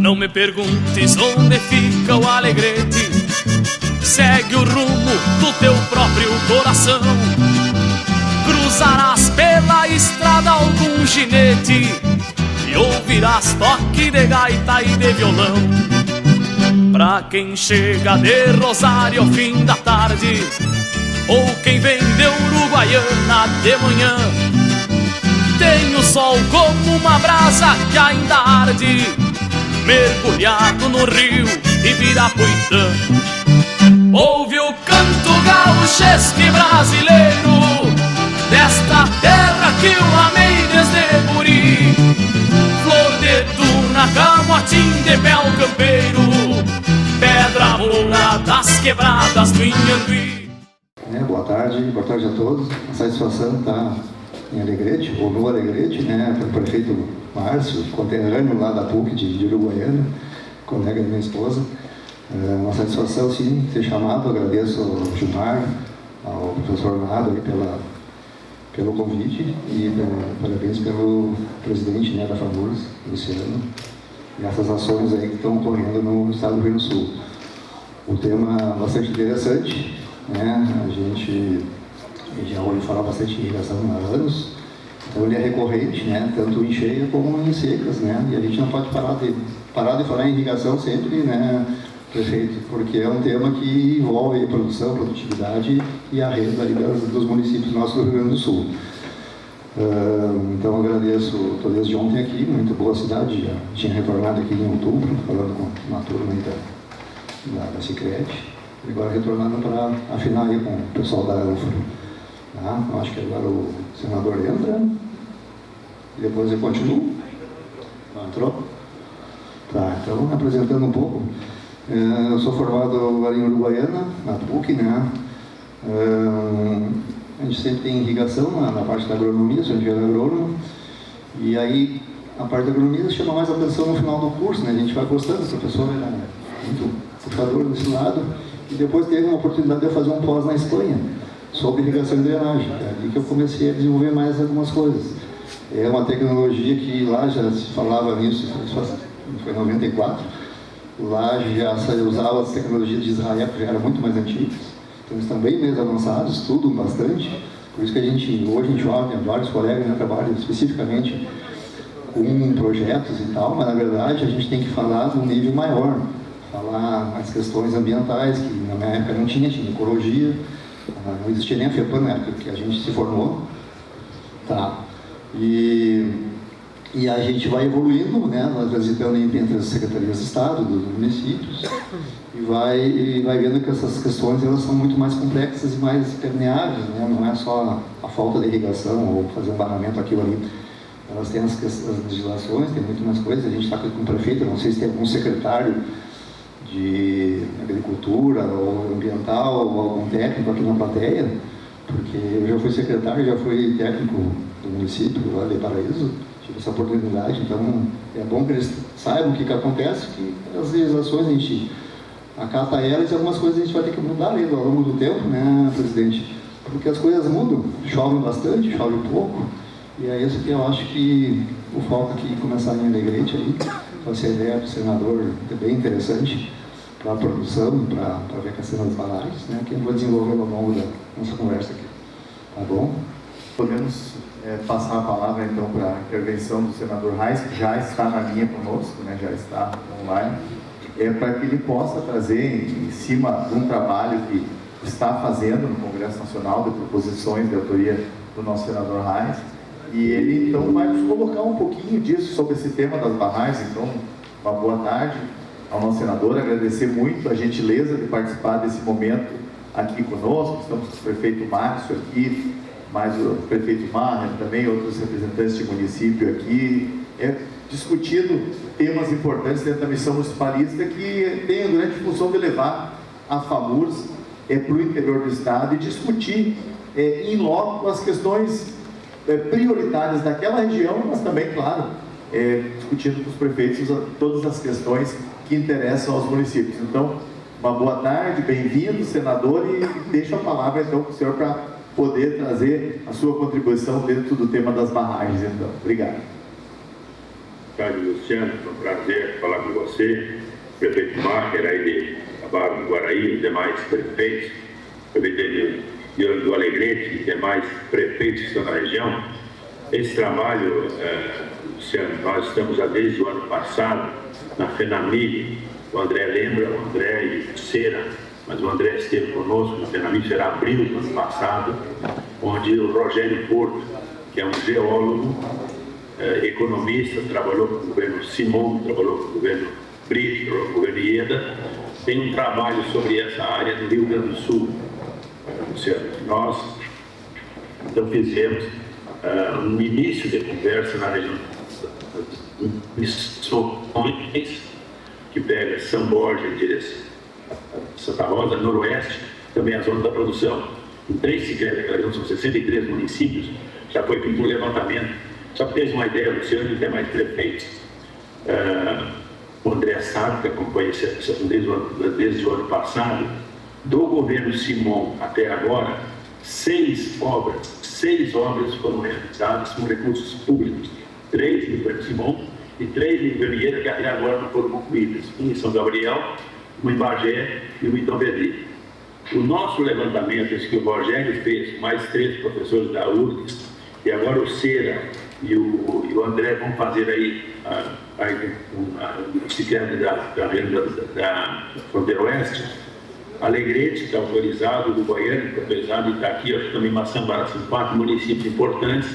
Não me perguntes onde fica o Alegrete, segue o rumo do teu próprio coração. Cruzarás pela estrada algum ginete e ouvirás toque de gaita e de violão. Pra quem chega de Rosário ao fim da tarde, ou quem vem de Uruguaiana de manhã, tem o sol como uma brasa que ainda arde, mergulhado no rio Ibirapuitã. Ouve o canto gauchesque brasileiro desta terra que eu amei desde guri. Flor de tuna, camotim de mel campeiro, pedra moura das quebradas do Inhambi. Boa tarde a todos. A satisfação está em Alegrete, ou no Alegrete, pelo prefeito Márcio, conterrâneo lá da PUC de Uruguaiana, colega da minha esposa. Uma satisfação, sim, ser chamado. Agradeço ao Gilmar, ao professor Nado aí pelo convite e parabéns pelo presidente da FAMURS, Luciano, e essas ações aí que estão ocorrendo no estado do Rio Grande do Sul. O tema é bastante interessante, a gente já ouviu falar bastante de irrigação há anos, então ele é recorrente, tanto em cheia como em secas, e a gente não pode parar de falar em irrigação sempre, prefeito, porque é um tema que envolve a produção, produtividade e a renda ali dos municípios nossos do Rio Grande do Sul. Então agradeço, estou desde ontem aqui, muito boa cidade, já tinha retornado aqui em outubro, falando com uma turma aí da Sicredi, e agora retornando para afinar aí com o pessoal da UFRO. Eu acho que agora o senador entra, e depois eu continuo. Entrou? Tá, então apresentando um pouco. Eu sou formado agora em Uruguaiana, na PUC, a gente sempre tem irrigação na parte da agronomia, sou engenheiro agrônomo, e aí a parte da agronomia chama mais atenção no final do curso, a gente vai gostando, essa pessoa era muito focadora desse lado, e depois teve uma oportunidade de eu fazer um pós na Espanha, sobre irrigação e drenagem, é ali que eu comecei a desenvolver mais algumas coisas. É uma tecnologia que lá já se falava nisso, foi em 94, lá já se usava as tecnologias de Israel, que já eram muito mais antigas, então eles estão bem mais avançados, estudam bastante, por isso que hoje a gente olha, vários colegas trabalham especificamente com projetos e tal, mas na verdade a gente tem que falar de um nível maior, falar as questões ambientais, que na minha época não tinha ecologia, não existia nem a FEPAM na época que a gente se formou. E a gente vai evoluindo, nós visitando entre as secretarias de Estado, dos municípios, e vai vendo que essas questões elas são muito mais complexas e mais permeáveis, não é só a falta de irrigação ou fazer um barramento aquilo ali. Elas têm as legislações, tem muito mais coisas. A gente está com o prefeito, não sei se tem algum secretário de agricultura ou ambiental ou algum técnico aqui na plateia, porque eu já fui secretário, já fui técnico do município lá de Paraíso, tive essa oportunidade, então é bom que eles saibam o que acontece, que as legislações a gente acata elas e algumas coisas a gente vai ter que mudar ali ao longo do tempo, presidente? Porque as coisas mudam, chovem bastante, chove pouco, e é isso que eu acho que o foco aqui começar em Alegrete aí, essa ideia do senador é bem interessante para a produção, para ver a questão das barragens, que eu vou desenvolver ao longo da nossa conversa aqui. Tá bom? Podemos passar a palavra então para a intervenção do senador Reis, que já está na linha conosco, já está online, para que ele possa trazer em cima de um trabalho que está fazendo no Congresso Nacional de proposições de autoria do nosso senador Reis, e ele então vai nos colocar um pouquinho disso sobre esse tema das barragens. Então, uma boa tarde ao nosso senador, agradecer muito a gentileza de participar desse momento aqui conosco. Estamos com o prefeito Márcio aqui, mais o prefeito Marra, também outros representantes de município aqui, discutindo temas importantes dentro da missão municipalista, que tem a grande função de levar a FAMURS para o interior do estado e discutir em loco as questões prioritárias daquela região, mas também, claro, discutindo com os prefeitos todas as questões que interessam aos municípios. Então, uma boa tarde, bem-vindo, senador, e deixo a palavra então para o senhor para poder trazer a sua contribuição dentro do tema das barragens. Então, obrigado. Carlos, Luciano, foi um prazer falar com você, prefeito Macher, aí de Barra do Guaraí, os demais prefeitos, prefeito do Alegrete e demais prefeitos que estão na região. Esse trabalho, Luciano, nós estamos desde o ano passado na FENAMIG. O André lembra, o André e o Cera, mas o André esteve conosco na FENAMIG, será abril do ano passado, onde o Rogério Porto, que é um geólogo, economista, trabalhou com o governo Simon, trabalhou com o governo Brito, trabalhou com o governo Ieda, tem um trabalho sobre essa área do Rio Grande do Sul. Nós então fizemos um início de conversa na região Missões, que pega São Borja em direção a Santa Rosa, noroeste, também a zona da produção. Em 3 Sicredi, são 63 municípios, já foi feito um levantamento. Só para ter uma ideia, Luciano e demais prefeitos. O André sabe que acompanha desde o ano passado, do governo Simon até agora, 6 obras foram realizadas com recursos públicos. 3 no governo Simon e 3 no governo Ieda, que até agora não foram concluídas. Um em São Gabriel, um em Bagé e um em Dom Pedrito. O nosso levantamento, esse que o Rogério fez, mais 3 professores da URGS, e agora o Cera e o André vão fazer aí o Sicredi da Fronteira Oeste. Alegrete está autorizado, do Goiânia está autorizado, e está aqui, acho que também Maçambara, são 4 municípios importantes,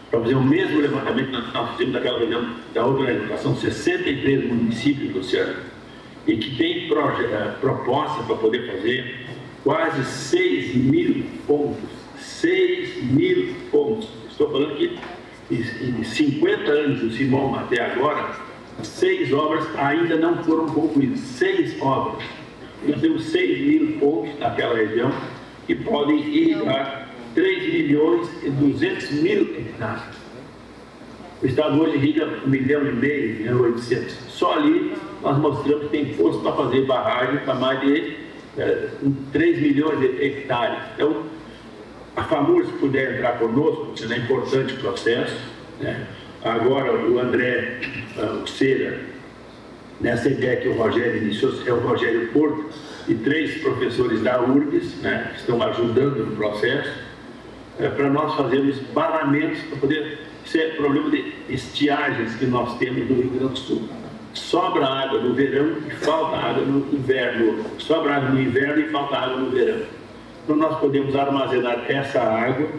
para fazer o mesmo levantamento que nós fizemos daquela região, da outra região. São 63 municípios, Luciano, e que tem proposta para poder fazer quase 6.000 pontos. 6.000 pontos. Estou falando que em 50 anos do Simon até agora, 6 obras ainda não foram concluídas. 6 obras. Nós temos 6.000 pontos naquela região que podem irrigar 3.200.000 hectares. O Estado hoje irriga 1,5 milhão, 1.800.000. Só ali nós mostramos que tem força para fazer barragem para mais de 3 milhões de hectares. Então, a FAMUR, se puder entrar conosco, isso é importante o processo, né? Agora, o André, o Cera, nessa ideia que o Rogério iniciou, é o Rogério Porto e 3 professores da URGS, né, que estão ajudando no processo, para nós fazermos barramentos para poder... Isso é problema de estiagens que nós temos no Rio Grande do Sul. Sobra água no verão e falta água no inverno. Sobra água no inverno e falta água no verão. Então nós podemos armazenar essa água.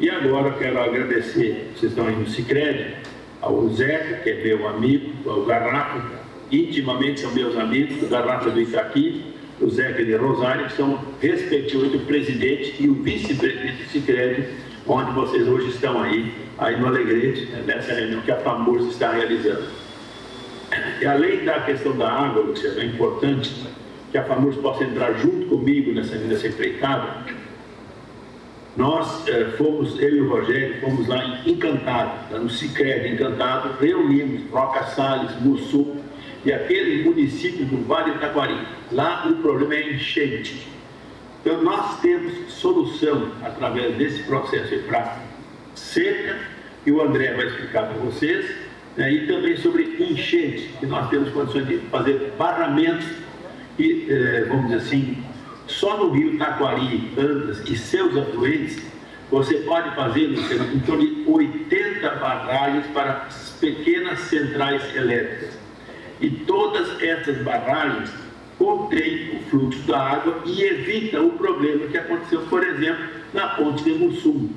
E agora eu quero agradecer, vocês estão aí no Sicredi, ao Zeca, que é meu amigo, ao Garrafa, intimamente são meus amigos, o Garrafa do Itaqui, o Zeca de Rosário, que são respectivamente o presidente e o vice-presidente do Sicredi, onde vocês hoje estão aí no Alegrete, nessa reunião que a FAMURS está realizando. E além da questão da água, Luciano, é importante que a FAMURS possa entrar junto comigo nessa empreitada. Nós eu e o Rogério fomos lá em Encantado, no Sicredi Encantado, reunimos Roca Salles, Mussu e aquele município do Vale do Taquari. Lá o problema é enchente. Então nós temos solução através desse processo para seca, que o André vai explicar para vocês, né, e também sobre enchente, que nós temos condições de fazer barramentos e, vamos dizer assim, só no rio Taquari, Andas e seus afluentes, você pode fazer em torno de 80 barragens para pequenas centrais elétricas. E todas essas barragens contêm o fluxo da água e evitam o problema que aconteceu, por exemplo, na ponte de Mussum,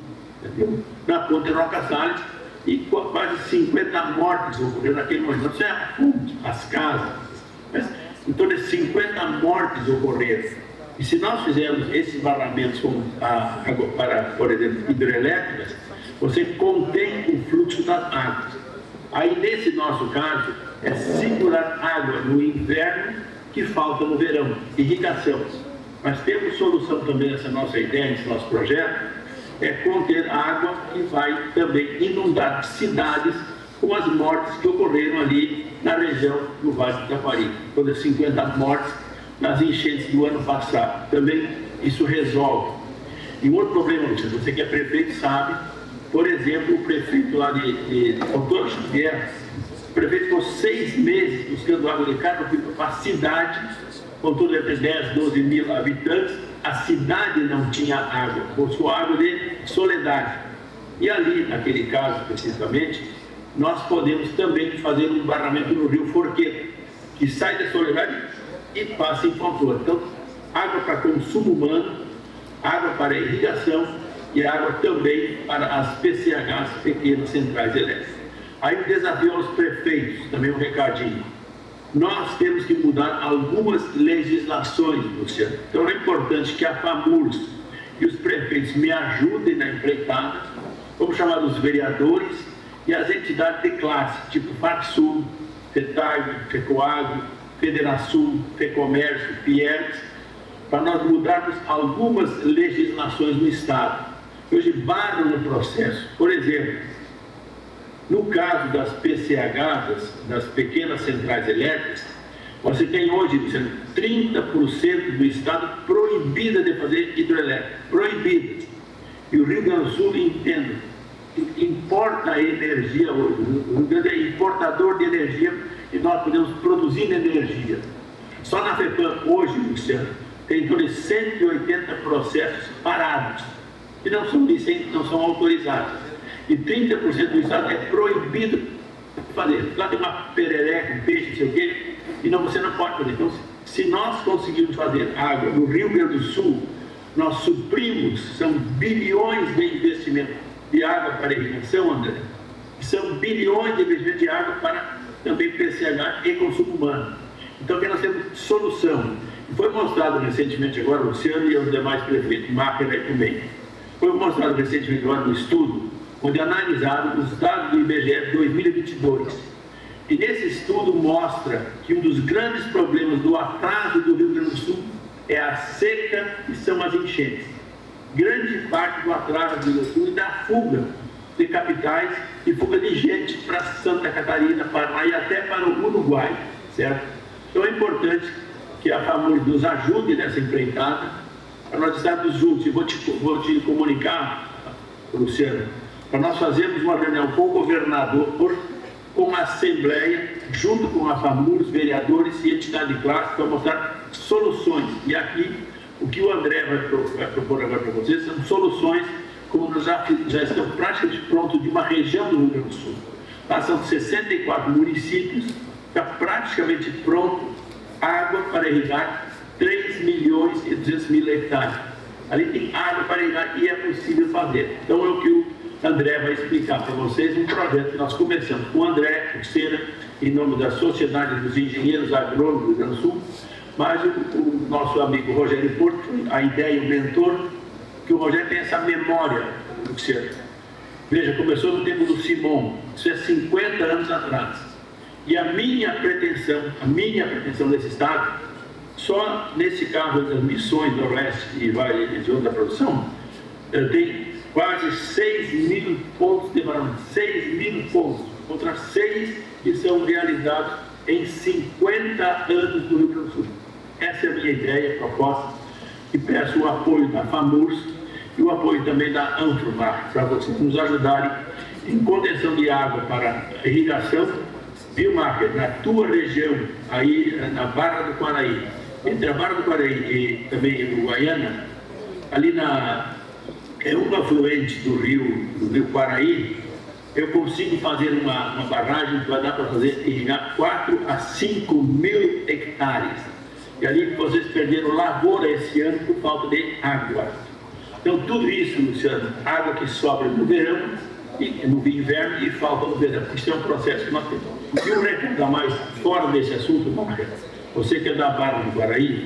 entendeu? Na ponte de Roca Salles, e quase 50 mortes ocorreram naquele momento. Isso é a fonte, as casas. Mas, em torno de 50 mortes ocorreram. E se nós fizermos esses barramentos com a água para, por exemplo, hidrelétricas, você contém o fluxo das águas. Aí, nesse nosso caso, é segurar água no inverno que falta no verão, irrigação. Mas temos solução também nessa nossa ideia, nesse nosso projeto, é conter água que vai também inundar cidades com as mortes que ocorreram ali na região do Vale do Taquari. Todas 50 mortes nas enchentes do ano passado. Também isso resolve. E um outro problema, Luciano, você que é prefeito sabe, por exemplo, o prefeito lá de Doutor Xavier, prefeito ficou 6 meses buscando água de Carapicuíba para a cidade, com tudo entre 10, 12 mil habitantes, a cidade não tinha água, buscou água de Soledade. E ali, naquele caso especificamente, nós podemos também fazer um barramento no rio Forqueta, que sai da Soledade e passa em Fontoura. Então, água para consumo humano, água para irrigação e água também para as PCHs, pequenas centrais elétricas. Aí o desafio aos prefeitos, também um recadinho. Nós temos que mudar algumas legislações, Luciano. Então é importante que a FAMURS e os prefeitos me ajudem na empreitada. Vamos chamar os vereadores e as entidades de classe, tipo FACSUL, FETAG, FECOAG, Federasul, FEComércio, Fiergs, para nós mudarmos algumas legislações no Estado. Hoje barram no processo. Por exemplo, no caso das PCHs, das pequenas centrais elétricas, você tem hoje, 30% do Estado proibida de fazer hidrelétrica. Proibida. E o Rio Grande do Sul, entenda, importa energia hoje. O Rio Grande é importador de energia e nós podemos produzir energia. Só na FEPAM, hoje, Luciano, tem em torno de 180 processos parados, que não são licenças, não são autorizados. E 30% do Estado é proibido fazer. Lá tem uma perereca, um peixe, não sei o quê, e você não pode fazer. Então, se nós conseguirmos fazer água no Rio Grande do Sul, nós suprimos, são bilhões de investimento de água para irrigação, André, são bilhões de investimento de água para também PCH e consumo humano. Então, aqui nós temos solução. Foi mostrado recentemente agora, o Luciano e os demais prefeitos, Máquina também, foi mostrado recentemente agora no estudo, onde analisaram os dados do IBGE 2022. E nesse estudo mostra que um dos grandes problemas do atraso do Rio Grande do Sul é a seca e são as enchentes. Grande parte do atraso do Rio Grande do Sul e da fuga de capitais e fuga de gente para Santa Catarina, Paraná e até para o Uruguai, certo? Então é importante que a FAMURS nos ajude nessa empreitada, para nós estarmos juntos. E vou te comunicar, Luciano, para nós fazermos uma reunião com o governador, com a Assembleia, junto com a FAMURS, vereadores e entidade de classe, para mostrar soluções. E aqui, o que o André vai propor agora para vocês são soluções, como nós já estamos praticamente prontos de uma região do Rio Grande do Sul. Lá são 64 municípios, está praticamente pronto água para irrigar 3 milhões e 200 mil hectares. Ali tem água para irrigar e é possível fazer. Então é o que o André vai explicar para vocês, um projeto que nós começamos com o André Cuxeira, em nome da Sociedade dos Engenheiros Agrônomos do Rio Grande do Sul, mas o nosso amigo Rogério Porto, a ideia e o mentor, que o Rogério tem essa memória, Cuxeira. Veja, começou no tempo do Simão, isso é 50 anos atrás. E a minha pretensão desse Estado, só nesse caso das missões do Oeste e Vale de Onda da Produção, tem quase 6 mil pontos de barramento, 6 mil pontos, contra 6 que são realizados em 50 anos do Rio Grande do Sul. Essa é a minha ideia, proposta, e peço o apoio da FAMURS e o apoio também da Anfromar, para vocês nos ajudarem em contenção de água para irrigação. Viu, Marca, na tua região, aí na Barra do Quaraí, entre a Barra do Quaraí e também Uruguaiana, ali é um afluente do rio Quaraí, eu consigo fazer uma barragem que vai dar para irrigar 4 a 5 mil hectares. E ali vocês perderam lavoura esse ano por falta de água. Então tudo isso, Luciano, água que sobra no verão, no inverno e falta no verão. Isso é um processo que nós temos. E um recado a mais fora desse assunto, Marca, você que é da Barra do Quaraí,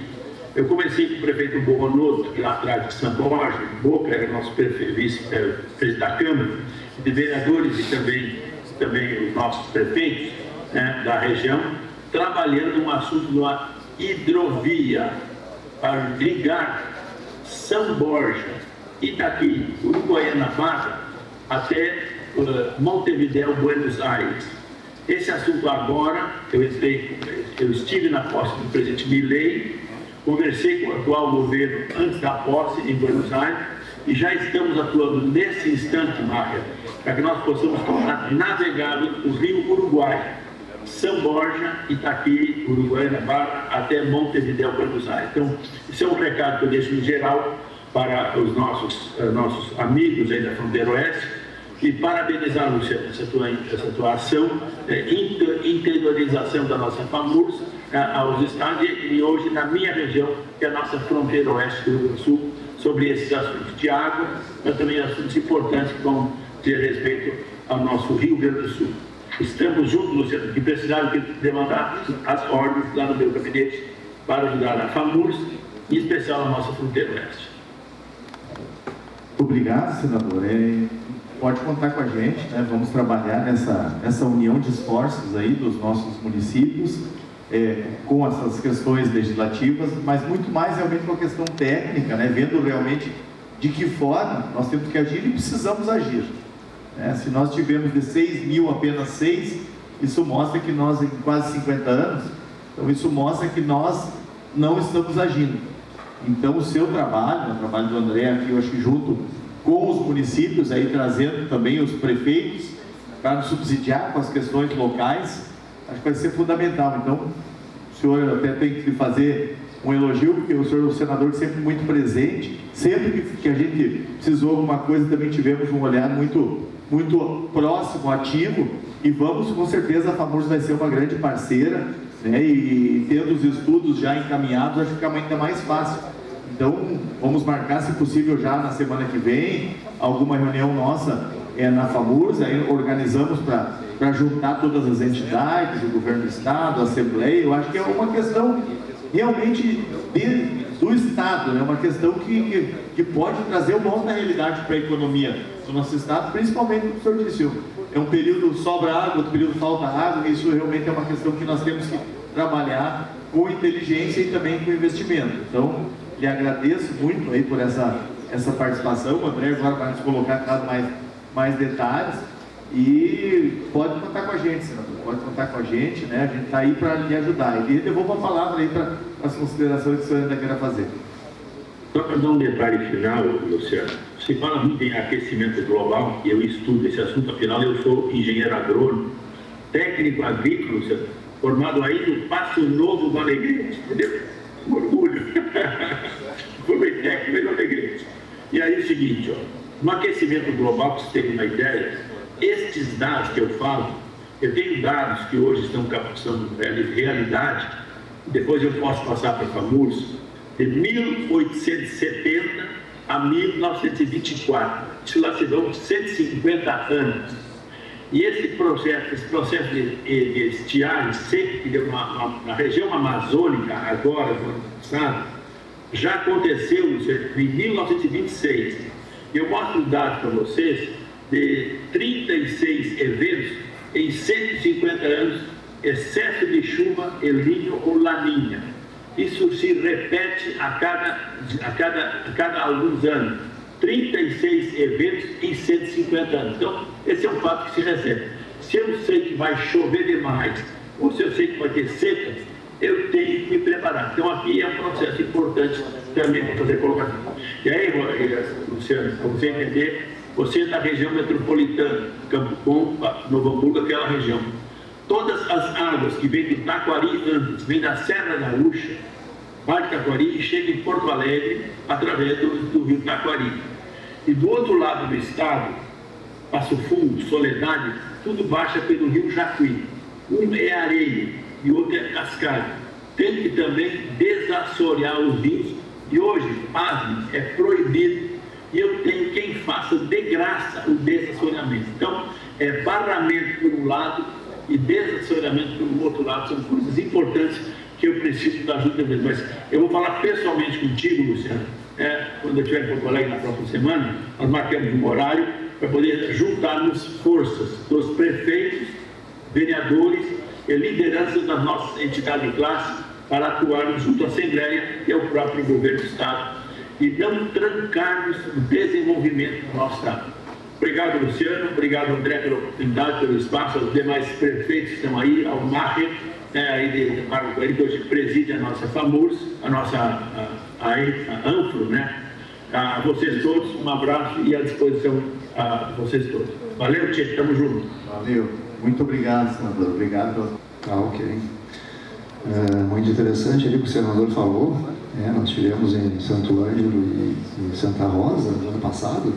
eu comecei com o prefeito Borronoto, que lá atrás de São Borja, Boca era nosso vice-presidente da Câmara, de vereadores e também os nossos prefeitos, né, da região, trabalhando no assunto de uma hidrovia para ligar São Borja, Itaqui, Uruguaiana, Barra, até Montevidéu, Buenos Aires. Esse assunto agora, eu estive na posse do presidente Milei, conversei com o atual governo antes da posse em Buenos Aires e já estamos atuando nesse instante, Mária, para que nós possamos tornar navegável o rio Uruguai. São Borja, Itaqui, Uruguaiana, Barra, até Montevidéu, Buenos Aires. Então, esse é um recado que eu deixo em geral para os nossos amigos aí da fronteira oeste e parabenizar, Luciano, essa tua ação, interiorização da nossa FAMURS aos estados e hoje na minha região, que é a nossa fronteira oeste do Rio Grande do Sul, sobre esses assuntos de água, mas também assuntos importantes que vão ter respeito ao nosso Rio Grande do Sul. Estamos juntos, Luciano, que precisaram demandar as ordens lá no meu gabinete para ajudar a FAMURS, em especial a nossa fronteira oeste. Obrigado, senador. Pode contar com a gente, né? Vamos trabalhar nessa união de esforços aí dos nossos municípios, com essas questões legislativas, mas muito mais realmente com a questão técnica, né? Vendo realmente de que forma nós temos que agir e precisamos agir. Se nós tivemos de 6 mil apenas 6, isso mostra que nós, em quase 50 anos, então isso mostra que nós não estamos agindo. Então o seu trabalho, o trabalho do André aqui, eu acho que junto com os municípios, aí trazendo também os prefeitos para nos subsidiar com as questões locais, acho que vai ser fundamental. Então o senhor até tem que fazer um elogio, porque o senhor é um senador sempre muito presente, sempre que a gente precisou de alguma coisa também tivemos um olhar muito próximo, ativo, e vamos, com certeza, a FAMURS vai ser uma grande parceira, né? E tendo os estudos já encaminhados, acho que fica ainda mais fácil. Então, vamos marcar, se possível, já na semana que vem, alguma reunião nossa na FAMURS, aí organizamos para juntar todas as entidades, o governo do estado, a Assembleia. Eu acho que é uma questão realmente do Estado, né? Uma questão que pode trazer uma outra realidade para a economia do nosso Estado, principalmente, como o senhor disse, é um período sobra água, outro período falta água, e isso realmente é uma questão que nós temos que trabalhar com inteligência e também com investimento. Então, lhe agradeço muito aí por essa participação. O André agora vai nos colocar mais detalhes, e pode contar com a gente, senador, pode contar com a gente, né? A gente está aí para lhe ajudar. E devolvo a palavra aí para as considerações que o senhor ainda queira fazer. Só para dar um detalhe final, Luciano, se fala muito em aquecimento global, e eu estudo esse assunto, afinal eu sou engenheiro agrônomo, técnico agrícola, Luciano, formado aí no Passo Novo do Alegrete, entendeu? Um orgulho. Formei técnico no Alegrete. E aí é o seguinte, no aquecimento global, para você ter uma ideia, estes dados que eu falo, eu tenho dados que hoje estão realidade, depois eu posso passar para a FAMURS, de 1870 a 1924, isso lá se dão 150 anos. E esse processo de estiagem seco que deu na região amazônica, agora, no ano passado, já aconteceu em 1926. Eu mostro dados para vocês de 36 eventos em 150 anos, excesso de chuva, El Niño ou Laninha. Isso se repete a cada alguns anos. 36 eventos em 150 anos. Então, esse é um fato que se recebe. Se eu sei que vai chover demais, ou se eu sei que vai ter seca, eu tenho que me preparar. Então, aqui é um processo importante também para fazer colocação. E aí, Luciano, para você entender, você é da região metropolitana, Campo Bom, Novo Hamburgo, aquela região. Todas as águas que vêm de Taquari antes, vêm da Serra da Gaúcha, vai de Taquari e chega em Porto Alegre através do rio Taquari. E do outro lado do estado, Passo Fundo, Soledade, tudo baixa pelo rio Jacuí. Um é areia e outro é cascalho. Tem que também desassorear os rios. E hoje, pasme, é proibido. E eu tenho quem faça de graça o desassoreamento. Então, é barramento por um lado e desassoreamento pelo outro lado. São coisas importantes que eu preciso da ajuda deles. Mas eu vou falar pessoalmente contigo, Luciano. Quando eu estiver em Porto Alegre na próxima semana, nós marcamos um horário para poder juntarmos forças dos prefeitos, vereadores e lideranças das nossas entidades de classe para atuarmos junto à Assembleia e ao próprio governo do Estado e não trancarmos o desenvolvimento do nosso Estado. Obrigado, Luciano. Obrigado, André, pela oportunidade, pelo espaço, aos demais prefeitos que estão aí, ao Maher, aí de Marco Coelho, que hoje preside a nossa FAMURS, a nossa a Anfro, né? A vocês todos, um abraço e à disposição a vocês todos. Valeu, Tchê, tamo junto. Valeu. Muito obrigado, senador. Obrigado Ok. Muito interessante ali o que o senador falou. Nós tivemos em Santo Ângelo e em Santa Rosa, no ano passado,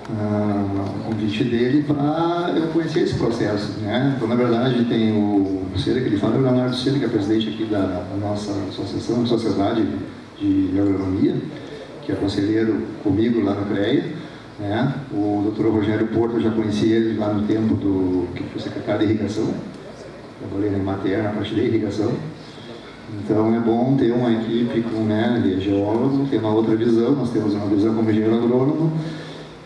o convite dele para eu conhecer esse processo. Então, na verdade, tem o Cera, que ele fala, o Leonardo Cera, que é presidente aqui da nossa associação, Sociedade de Agronomia, que é conselheiro comigo lá no CREA. O Dr. Rogério Porto, eu já conheci ele lá no tempo que foi secretário de irrigação. Trabalhei na Emater, na parte de irrigação. Então é bom ter uma equipe de geólogo, ter uma outra visão. Nós temos uma visão como engenheiro agrônomo,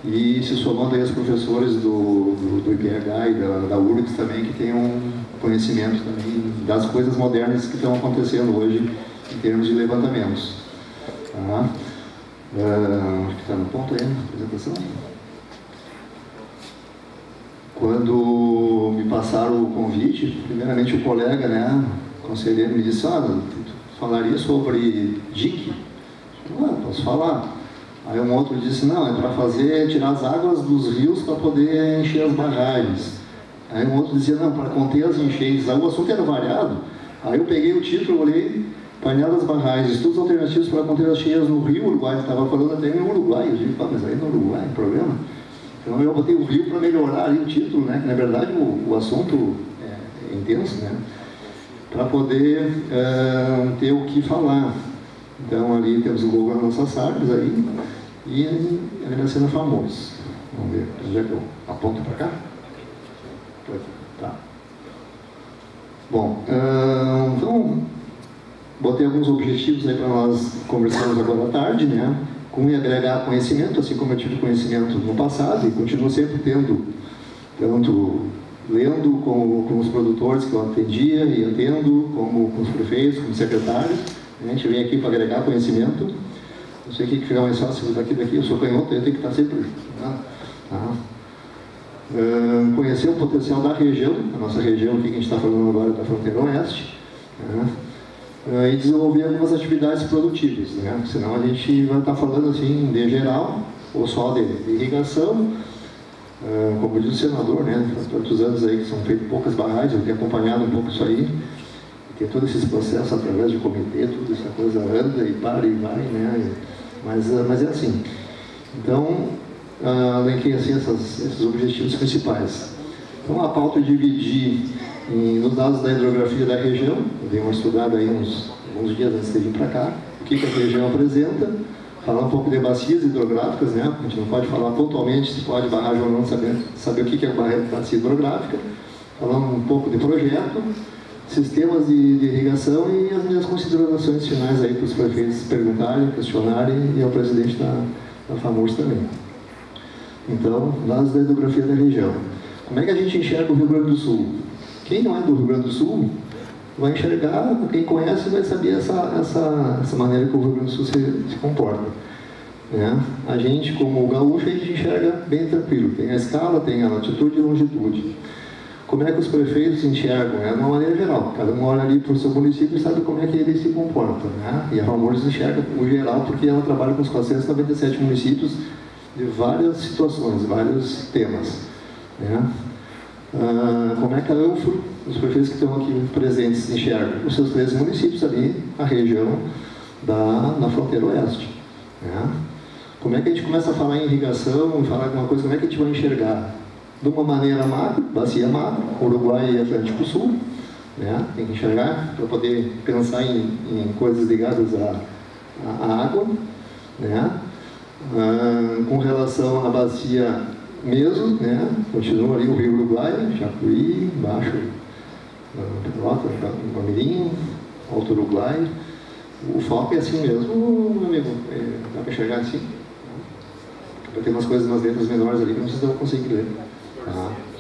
e se somando aí os professores do IPH e da URGS também, que tem um conhecimento também das coisas modernas que estão acontecendo hoje em termos de levantamentos. Acho que está no ponto aí, na apresentação. Quando me passaram o convite, primeiramente o colega, conselheiro, me disse, falaria sobre DIC? Posso falar. Aí um outro disse, não, é para tirar as águas dos rios para poder encher as barragens. Aí um outro dizia, não, para conter as enchentes. Aí o assunto era variado. Aí eu peguei o título, olhei, painel das barragens, estudos alternativos para conter as cheias no Rio Uruguai. Estava falando até em Uruguai. Eu digo, mas aí no Uruguai, problema. Então eu botei o Rio para melhorar ali o título, que na verdade o assunto é intenso, para poder ter o que falar. Então ali temos o logo das nossas árvores aí, e agradecendo a Famoso. Vamos ver, onde é que eu aponto para cá? Tá. Bom, então botei alguns objetivos aí para nós conversarmos agora à tarde, com agregar conhecimento, assim como eu tive conhecimento no passado e continuo sempre tendo, tanto lendo com os produtores que eu atendia e atendo, como com os prefeitos, como secretários. A gente vem aqui para agregar conhecimento. Não sei o que fica mais fácil daqui, eu sou canhoto, eu tenho que estar sempre... conhecer o potencial da região, a nossa região aqui que a gente está falando agora da fronteira oeste, e desenvolver algumas atividades produtivas, senão a gente vai estar falando assim de geral, ou só de irrigação, como diz o senador, faz tantos anos aí que são feitas poucas barragens, eu tenho acompanhado um pouco isso aí, tem todos esses processos através de comitê, tudo essa coisa anda e para e vai, mas é assim. Então, elenquei assim esses objetivos principais. Então, a pauta é dividir nos dados da hidrografia da região. Eu dei uma estudada aí alguns dias antes de vir para cá, o que a região apresenta, falar um pouco de bacias hidrográficas, a gente não pode falar pontualmente se pode barragem ou não, saber o que é bacia hidrográfica, falar um pouco de projeto, sistemas de irrigação e as minhas considerações finais aí para os prefeitos perguntarem, questionarem e ao presidente da FAMURS também. Então, dados da hidrografia da região. Como é que a gente enxerga o Rio Grande do Sul? Quem não é do Rio Grande do Sul vai enxergar, quem conhece vai saber essa maneira que o Rio Grande do Sul se comporta. A gente, como gaúcho, a gente enxerga bem tranquilo. Tem a escala, tem a latitude e longitude. Como é que os prefeitos enxergam? De uma maneira geral. Cada um olha ali para o seu município e sabe como é que ele se comporta. E a FAMURS enxerga o geral porque ela trabalha com os 497 municípios de várias situações, vários temas. Como é que a ANFRO, os prefeitos que estão aqui presentes, enxergam os seus 13 municípios ali, a região da fronteira oeste. Como é que a gente começa a falar em irrigação, falar alguma coisa, como é que a gente vai enxergar? De uma maneira macro, bacia macro, Uruguai e Atlântico Sul, tem que enxergar para poder pensar em coisas ligadas à água, com relação à bacia mesmo, continua ali o Rio Uruguai, Jacuí, Baixo Pelota, Palmeirinho, Alto Uruguai. O foco é assim mesmo, meu amigo, dá para enxergar assim? Vai ter umas coisas nas letras menores ali que não vocês vão conseguir ler.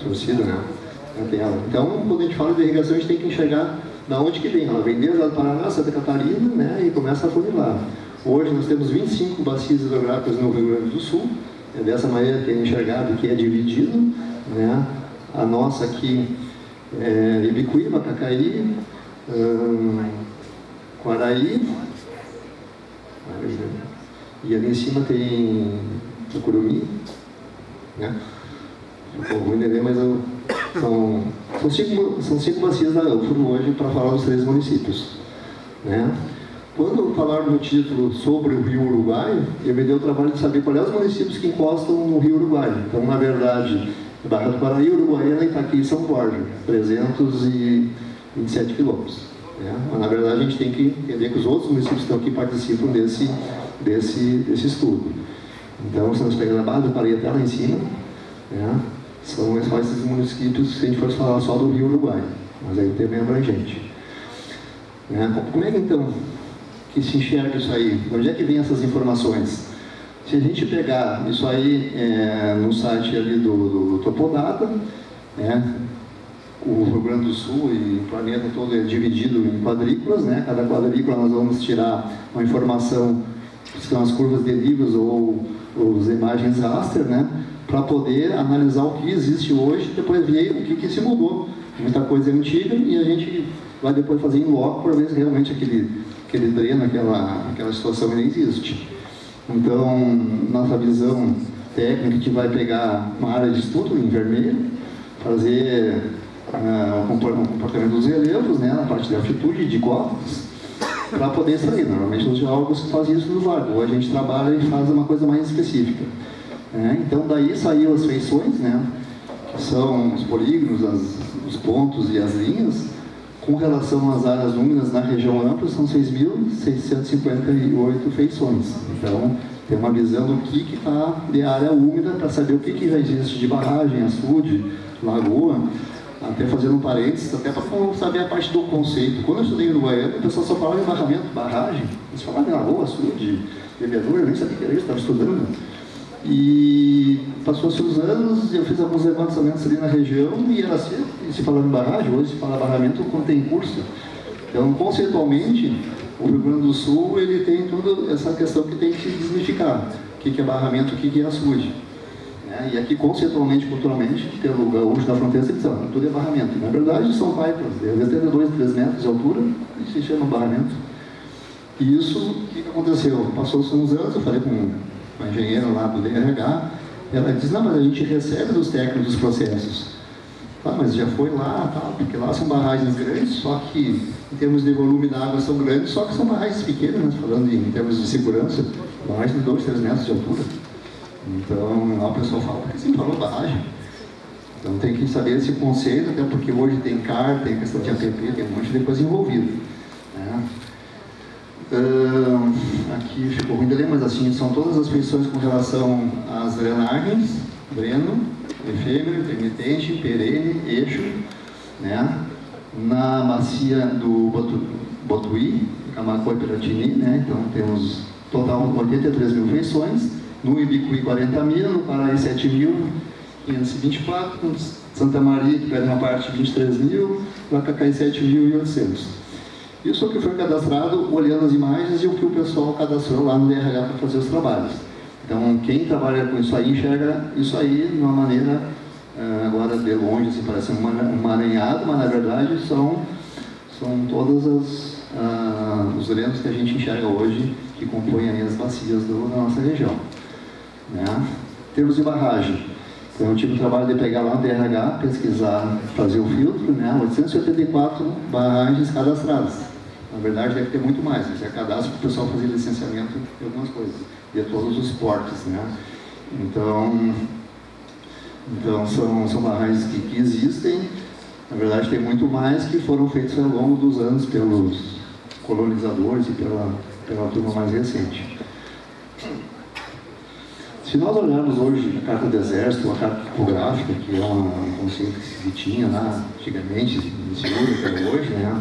Torcida, na tela. Então, quando a gente fala de irrigação, a gente tem que enxergar da onde que vem. Ela vem desde o Paraná, Santa Catarina, e começa a funilar. Hoje nós temos 25 bacias hidrográficas no Rio Grande do Sul. É dessa maneira que é enxergado, que é dividido. A nossa aqui é Ibicuíba, Cacaí, Quaraí, e ali em cima tem Tucurumi, ficou ruim de ver, mas são São 5 bacias da UFRO hoje para falar dos 3 municípios, né? Quando falaram no título sobre o Rio Uruguai, eu me dei o trabalho de saber quais os municípios que encostam no Rio Uruguai. Então, na verdade, Barra do Paraí, Uruguaiana, Itaqui e São Borja, 327 quilômetros. Né? Mas, na verdade, a gente tem que entender que os outros municípios que estão aqui participam desse estudo. Então, se nós pegarmos a Barra do Paraí até lá em cima, né? São esses municípios, se a gente fosse falar só do Rio Uruguai, mas aí o tema é abrangente. Né? Como é que, então, que se enxerga isso aí? De onde é que vem essas informações? Se a gente pegar isso aí no site ali do Topodata, né? O Rio Grande do Sul e o planeta todo é dividido em quadrículas, né? Cada quadrícula nós vamos tirar uma informação, que são as curvas de níveis ou as imagens raster, né? Para poder analisar o que existe hoje e depois ver o que se mudou. Muita coisa é antiga e a gente vai depois fazer em loco para ver se realmente aquele dreno, aquela situação ainda existe. Então, nossa visão técnica, a gente vai pegar uma área de estudo em vermelho, fazer o comportamento dos relevos, né, na parte de altitude, de cotas, para poder extrair. Normalmente os geólogos fazem isso no vácuo, ou a gente trabalha e faz uma coisa mais específica. Então, daí saíram as feições, né, que são os polígonos, os pontos e as linhas, com relação às áreas úmidas na região ampla, são 6.658 feições. Então, tem uma visão do que está de área úmida para saber o que já existe de barragem, açude, lagoa, até fazendo um parênteses, até para saber a parte do conceito. Quando eu estudei em Uruguaiana, o pessoal só falava em barramento, barragem, eles falavam em lagoa, açude, bebedouro, eu nem sabia que era isso, estava estudando. E passou-se os anos, eu fiz alguns levantamentos ali na região e era assim, se falava em barragem, hoje se fala barramento quando tem curso. Então, conceitualmente, o Rio Grande do Sul ele tem toda essa questão que tem que se desmistificar. O que é barramento, o que é açude. E aqui, conceitualmente, culturalmente, pelo gaúcho da fronteira, você diz, tudo é barramento. Na verdade, são pipas, às vezes tem 2, 3 metros de altura e se chama barramento. E isso, o que aconteceu? Passou-se uns anos, eu falei com uma engenheira lá do DRH, ela disse, não, mas a gente recebe dos técnicos dos processos. Mas já foi lá, porque lá são barragens grandes, só que em termos de volume da água são grandes, só que são barragens pequenas, né? Falando em termos de segurança, barragens de 2, 3 metros de altura. Então, lá o pessoal fala, porque sempre falou barragem. Então tem que saber esse conceito, até porque hoje tem CAR, tem questão de APP, tem um monte de coisa envolvida. Né? Aqui ficou ruim de ler, mas assim, são todas as feições com relação às drenagens, dreno, efêmero, intermitente, perene, eixo, né? Na bacia do Botuí, Camacô e Piratini, né? Então temos total 83 mil feições, no Ibicuí 40 mil, no Paraí 7.524, no Santa Maria, que pega uma parte 23 mil, no Cacai 7.800. Isso é o que foi cadastrado olhando as imagens e o que o pessoal cadastrou lá no DRH para fazer os trabalhos. Então, quem trabalha com isso aí enxerga isso aí de uma maneira, agora de longe, assim, parece um emaranhado, mas na verdade são todos os drenos que a gente enxerga hoje que compõem aí as bacias da nossa região. Né? Em termos de barragem, então, eu tive o trabalho de pegar lá no DRH, pesquisar, fazer o filtro, né? 884 barragens cadastradas. Na verdade, deve ter muito mais, mas é cadastro para o pessoal fazer licenciamento de algumas coisas, de todos os portes, né? Então são barragens que existem. Na verdade, tem muito mais que foram feitos ao longo dos anos pelos colonizadores e pela turma mais recente. Se nós olharmos hoje a carta do Exército, a carta topográfica, que é um conceito que se tinha lá antigamente, se usa até hoje, né?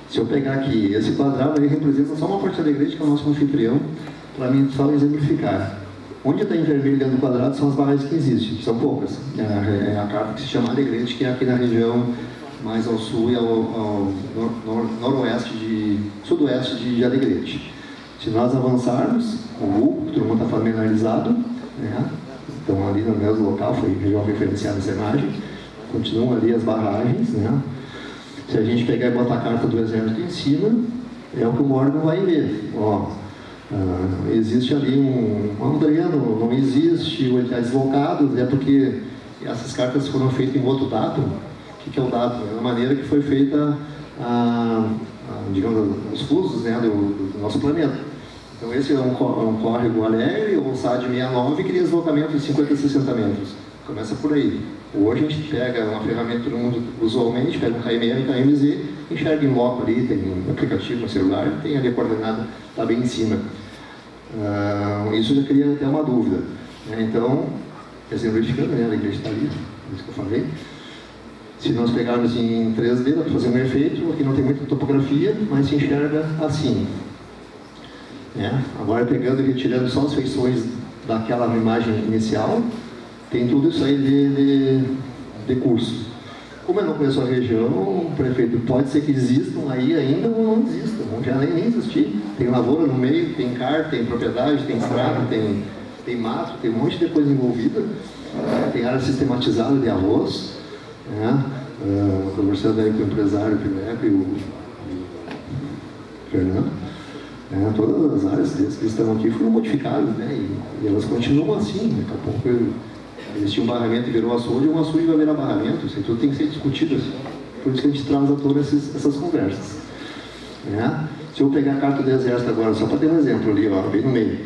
Se eu pegar aqui, esse quadrado aí representa só uma parte da igreja, que é o nosso anfitrião, para mim só exemplificar. Onde está em vermelho dentro do quadrado são as barragens que existem, que são poucas. É a carta que se chama Alegrete, que é aqui na região mais ao sul e ao sudoeste de Alegrete. Se nós avançarmos, o Google, todo mundo está familiarizado, né? Então ali no mesmo local, foi referenciada essa imagem, continuam ali as barragens, né? Se a gente pegar e botar a carta do Exército em cima, é o que o órgão vai ver. Existe ali um dreno, não existe, ou ele está deslocado, é porque essas cartas foram feitas em outro dado, O que é o dado? É a maneira que foi feita, digamos, os fusos, né, do nosso planeta. Então esse é um córrego alegre, ou SAD 69, que tem deslocamento de 50 a 60 metros. Começa por aí. Hoje a gente pega uma ferramenta que todo mundo usualmente, pega um KML e KMZ, enxerga em loco ali, tem um aplicativo no celular, tem ali a coordenada, está bem em cima. Isso já cria até uma dúvida. Né? Então, exemplificando, né, a igreja está ali, isso que eu falei. Se nós pegarmos em 3D, dá para fazer um efeito, aqui não tem muita topografia, mas se enxerga assim. Né? Agora pegando e retirando só as feições daquela imagem inicial, tem tudo isso aí de curso. Como eu não conheço a região, o prefeito pode ser que existam aí ainda ou não existam, ou já nem existir. Tem lavoura no meio, tem CAR, tem propriedade, tem estrada, tem mato, tem um monte de coisa envolvida. Tem área sistematizada de arroz. Né? Conversando aí com o empresário Pineco e o Fernando. Todas as áreas que estão aqui foram modificadas, né? E elas continuam assim. Daqui a pouco existia um barramento e virou açude, e um açude vai virar barramento. Isso tudo tem que ser discutido assim. Por isso que a gente traz à tona essas conversas. Né? Se eu pegar a carta do Exército agora, só para ter um exemplo ali, ó, bem no meio,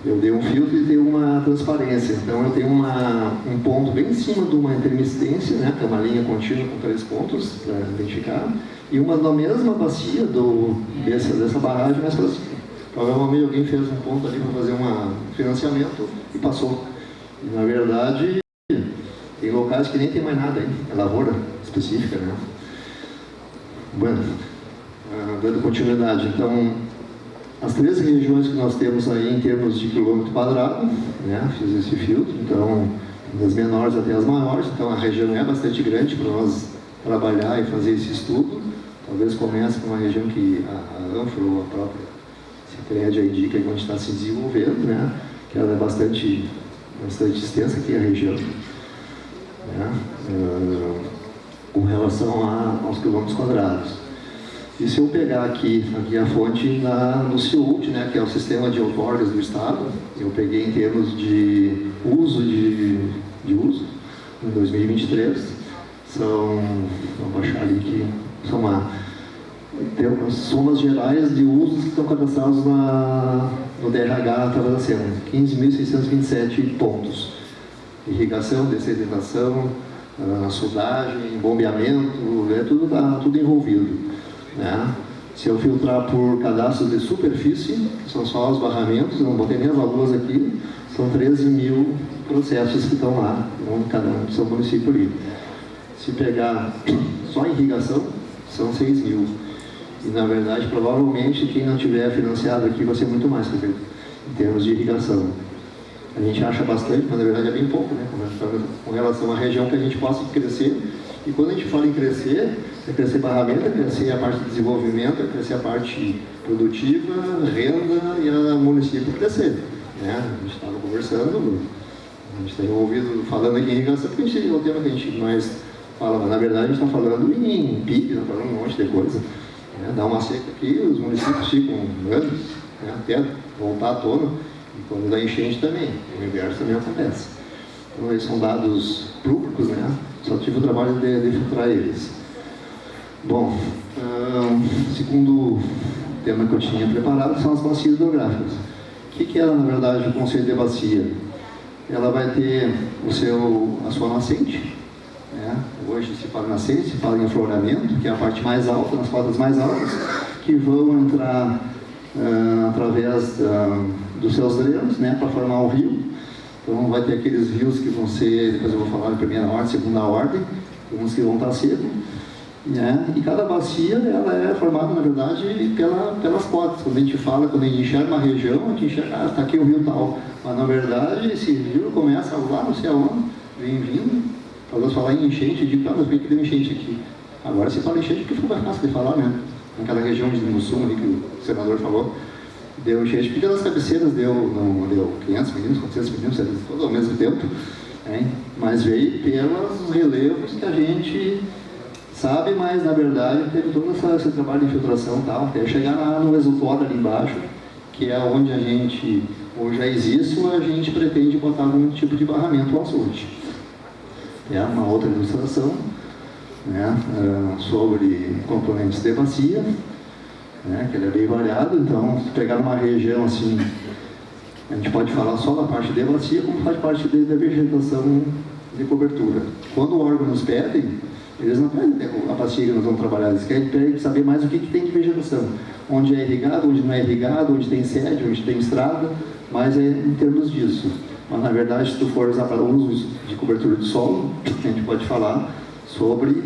eu dei um filtro e dei uma transparência. Então eu tenho um ponto bem em cima de uma intermitência, né? Que é uma linha contínua com 3 pontos para identificar, e uma na mesma bacia dessa barragem mais para cima. Provavelmente alguém fez um ponto ali para fazer um financiamento e passou. E, na verdade, tem locais que nem tem mais nada aí, é lavoura específica, né? Bueno, dando continuidade, então, as 3 regiões que nós temos aí em termos de quilômetro quadrado, né? Fiz esse filtro, então, das menores até as maiores, então a região é bastante grande para nós trabalhar e fazer esse estudo. Talvez comece com uma região que a ANFRA ou a própria Secretaria indica que a gente está se desenvolvendo, né? Que ela é bastante extensa aqui a região, né? Com relação aos quilômetros quadrados. E se eu pegar aqui a fonte no CIUT, né, que é o Sistema de Outorgas do Estado, eu peguei em termos de uso em 2023, vou baixar ali que são as somas gerais de usos que estão cadastrados no DRH através da SEMA, 15.627 pontos. Irrigação, dessedimentação, soldagem, bombeamento, tudo envolvido. Né? Se eu filtrar por cadastro de superfície, que são só os barramentos, eu não botei nem as lagoas aqui, são 13 mil processos que estão lá, cada um do seu município ali. Se pegar só irrigação, são 6 mil. E, na verdade, provavelmente, quem não tiver financiado aqui vai ser muito mais, em termos de irrigação. A gente acha bastante, mas na verdade é bem pouco, né? Com relação à região que a gente possa crescer. E quando a gente fala em crescer, é crescer barramento, é crescer a parte de desenvolvimento, é crescer a parte produtiva, renda e o município crescer. Né? A gente estava conversando, a gente está envolvido falando aqui em irrigação, porque é o tema que a gente mais fala, mas na verdade a gente está falando em PIB, está falando um monte de coisa. Né? Dá uma seca aqui, os municípios ficam anos, né? Até voltar à tona, e quando dá enchente também, o inverso também acontece. Então esses são dados públicos, né? Só tive o trabalho de filtrar eles. Bom, segundo tema que eu tinha preparado são as bacias hidrográficas. O que é, na verdade, o conceito de bacia? Ela vai ter a sua nascente, né? Hoje se fala nascente, se fala em afloramento, que é a parte mais alta, nas cotas mais altas, que vão entrar através dos seus drenos, né, para formar o rio. Então vai ter aqueles rios que vão ser, depois eu vou falar de primeira ordem, segunda ordem, uns que vão estar secos, né? E cada bacia ela é formada, na verdade, pelas cotas. Quando a gente enxerga uma região, a gente enxerga, está aqui o rio tal, mas na verdade esse rio começa lá não sei aonde, vem vindo. Talvez falar em enchente, eu digo, mas por que deu enchente aqui? Agora se fala enchente, que foi mais fácil de falar, né? Naquela região de Mussum ali que o senador falou, deu enchente, porque das cabeceiras deu 500 milímetros, 400 milímetros, tudo ao mesmo tempo, né? Mas veio pelos relevos que a gente sabe, mas na verdade teve todo esse trabalho de infiltração e tal, até chegar lá no exutório ali embaixo, que é onde a gente, ou já existe, ou a gente pretende botar algum tipo de barramento ao açude. É uma outra ilustração. né, sobre componentes de bacia, né, que ele é bem variado. Então, se pegar uma região assim, a gente pode falar só da parte de bacia, como faz parte da vegetação de cobertura. Quando o órgão nos pede, eles não pedem a bacia que nós vamos trabalhar, eles querem saber mais o que tem de vegetação. Onde é irrigado, onde não é irrigado, onde tem sede, onde tem estrada, mas é em termos disso. Mas, na verdade, se tu for usar para usos de cobertura de solo, a gente pode falar sobre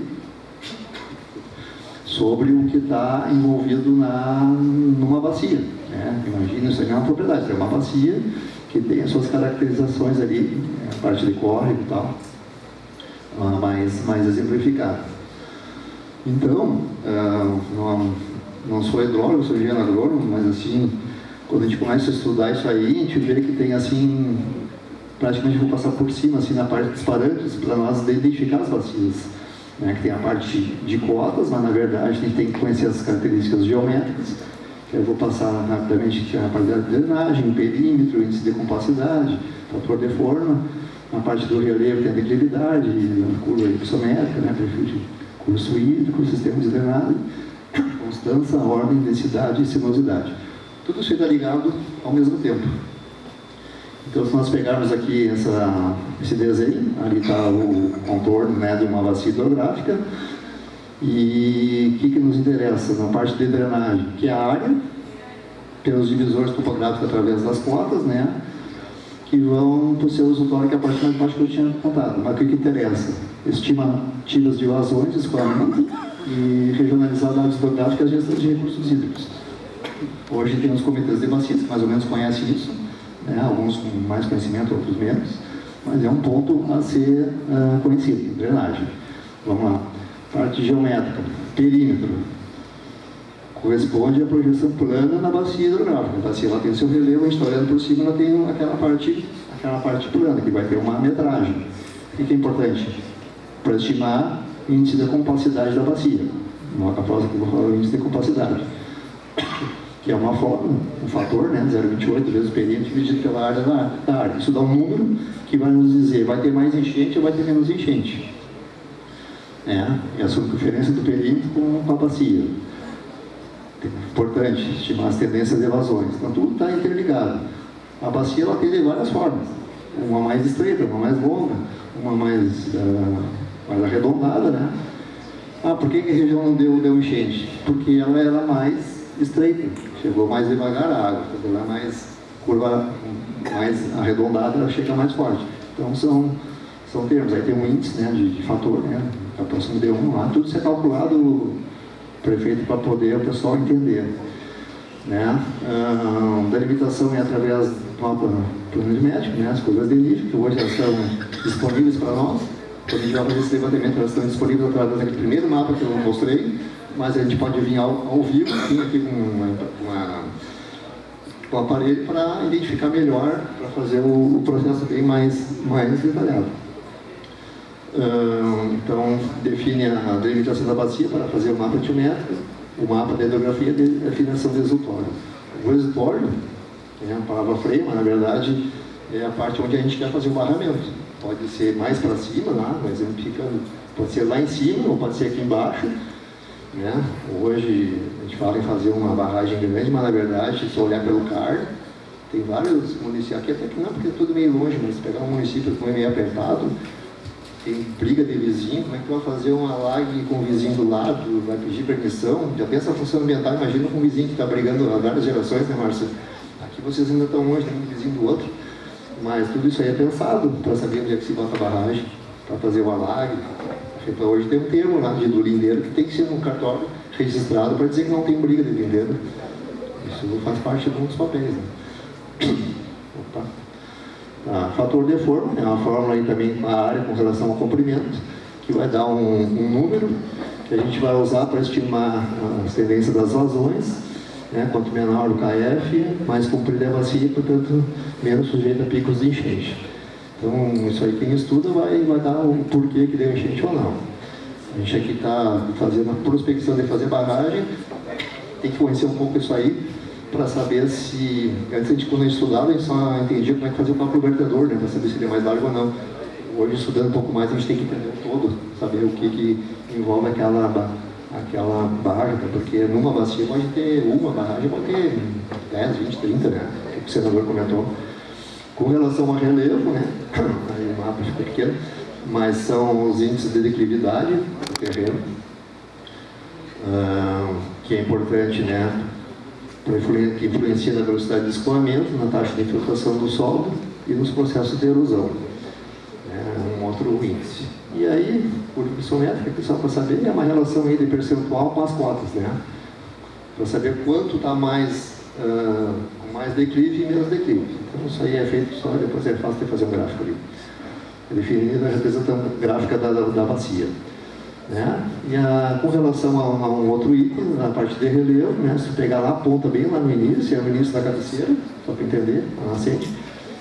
o que está envolvido numa bacia. Né? Imagina, isso aqui é uma propriedade, é uma bacia que tem as suas caracterizações ali, a parte de córrego e tal, mais exemplificada. Então, não sou hidrólogo, sou engenheiro agrônomo, mas assim, quando a gente começa a estudar isso aí, a gente vê que tem assim, praticamente vou passar por cima, assim, na parte dos parâmetros, para nós identificar as bacias. Né, que tem a parte de cotas, mas na verdade a gente tem que conhecer as características geométricas, que eu vou passar rapidamente, que é a parte da drenagem, perímetro, índice de compacidade, fator de forma, a parte do relevo tem a declividade, a curva hipsométrica, né, perfil de curso hídrico, sistema de drenagem, constância, ordem, densidade e sinuosidade. Tudo isso está ligado ao mesmo tempo. Então, se nós pegarmos aqui esse desenho, ali está o contorno, né, de uma bacia hidrográfica, e o que nos interessa? Na parte de drenagem, que é a área, pelos divisores topográficos através das cotas, né, que vão para o seu usuário, que é a parte mais baixa que eu tinha contado. Mas o que interessa? Estimativas de vazões, escoamento, e regionalizar dados hidrográficos e a gestão de recursos hídricos. Hoje tem os comitês de bacias, que mais ou menos conhecem isso, né? Alguns com mais conhecimento, outros menos, mas é um ponto a ser conhecido, drenagem. Vamos lá. Parte geométrica, perímetro, corresponde à projeção plana na bacia hidrográfica. A bacia ela tem o seu relevo, a gente está olhando por cima, ela tem aquela parte plana, que vai ter uma metragem. O que é importante? Para estimar o índice de compacidade da bacia. A próxima que eu vou falar é o índice de compacidade, que é uma forma, um fator, né, 0,28 vezes o perímetro dividido pela área da área. Isso dá um número que vai nos dizer, vai ter mais enchente ou vai ter menos enchente. É a circunferência do perímetro com a bacia. Importante, estimar as tendências de evasões. Então, tudo está interligado. A bacia ela tem de várias formas. Uma mais estreita, uma mais longa, uma mais arredondada, né? Por que a região não deu enchente? Porque ela era mais estreita, chegou mais devagar a água, ela é mais curva, mais arredondada, ela chega mais forte. Então são termos, aí tem um índice, né, de fator, né, próximo de 1 lá, tudo isso é calculado, prefeito, para poder o pessoal entender. Né? Delimitação é através do mapa planimétrico, né, as curvas de nível, que hoje elas estão disponíveis para nós. Quando a gente vai fazer esse levantamento, elas estão disponíveis através daquele primeiro mapa que eu mostrei, mas a gente pode vir ao vivo, vir aqui com o aparelho para identificar melhor, para fazer o processo bem mais detalhado. Então, define a delimitação da bacia para fazer o mapa geométrico, o mapa da hidrografia e a definição do exutório. O exutório é a palavra freio, mas na verdade é a parte onde a gente quer fazer o barramento. Pode ser mais para cima, lá, por exemplo, pode ser lá em cima ou pode ser aqui embaixo. Né? Hoje a gente fala em fazer uma barragem grande, mas na verdade, se olhar pelo CAR, tem vários municípios, aqui até que não, porque é tudo meio longe, mas se pegar um município que é meio apertado, tem briga de vizinho, como é que vai fazer uma laje com o vizinho do lado, vai pedir permissão? Já pensa a função ambiental, imagina com um vizinho que está brigando há várias gerações, né, Márcio? Aqui vocês ainda estão longe, tem um vizinho do outro, mas tudo isso aí é pensado para saber onde é que se bota a barragem, para fazer o alague. Então, hoje tem um termo lá do lindeiro que tem que ser num cartório registrado para dizer que não tem briga de lindeiro. Isso faz parte de um dos papéis. Né? Fator de forma, é uma fórmula aí também com a área com relação ao comprimento, que vai dar um número que a gente vai usar para estimar a tendência das vazões. Né? Quanto menor o KF, mais comprida a bacia, portanto, menos sujeita a picos de enchente. Então, isso aí quem estuda vai dar o porquê que deu enchente ou não. A gente aqui está fazendo a prospecção de fazer barragem, tem que conhecer um pouco isso aí, para saber se, antes quando a gente estudava, a gente só entendia como é que fazia o próprio vertedor, né, para saber se ele é mais largo ou não. Hoje, estudando um pouco mais, a gente tem que entender o todo, saber o que envolve aquela barragem, porque numa bacia pode ter uma barragem, pode ter 10, 20, 30, né? O senador comentou. Com relação ao relevo, né? Aí o mapa fica pequeno, mas são os índices de declividade do terreno, que é importante, né? Que influencia na velocidade de escoamento, na taxa de infiltração do solo e nos processos de erosão. É um outro índice. E aí, por isométrica, só para saber, é uma relação aí de percentual com as cotas, né? Para saber quanto está mais, com mais declive e menos declive. Então, isso aí é feito só, depois é fácil de fazer um gráfico ali. É definido a representação gráfica da bacia. Né? E com relação a um outro item, na parte de relevo, né? Se pegar lá, aponta bem lá no início, é o início da cabeceira, só para entender, a nascente.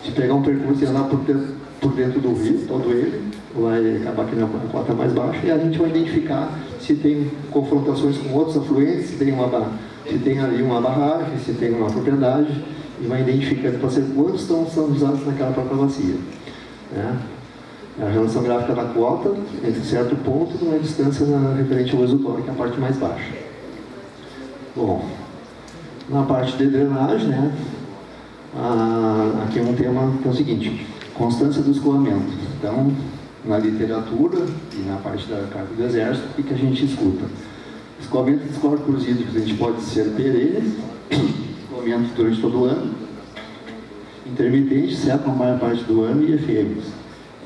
Se pegar um percurso e andar por dentro do rio, todo ele, vai acabar aqui na cota mais baixa, e a gente vai identificar se tem confrontações com outros afluentes, se tem ali uma barragem, se tem uma propriedade, e vai identificando para saber quantos estão sendo usados naquela própria bacia. Né? A relação gráfica da cota, entre certo ponto, uma distância referente ao exutório, que é a parte mais baixa. Bom, na parte de drenagem, né? Aqui é um tema que é o seguinte: constância do escoamento. Então, na literatura e na parte da carta do Exército, o que a gente escuta? Escoamento dos corpos hídricos, a gente pode ser perenes, escoamento durante todo o ano, intermitente, seco a maior parte do ano, e efêmeros.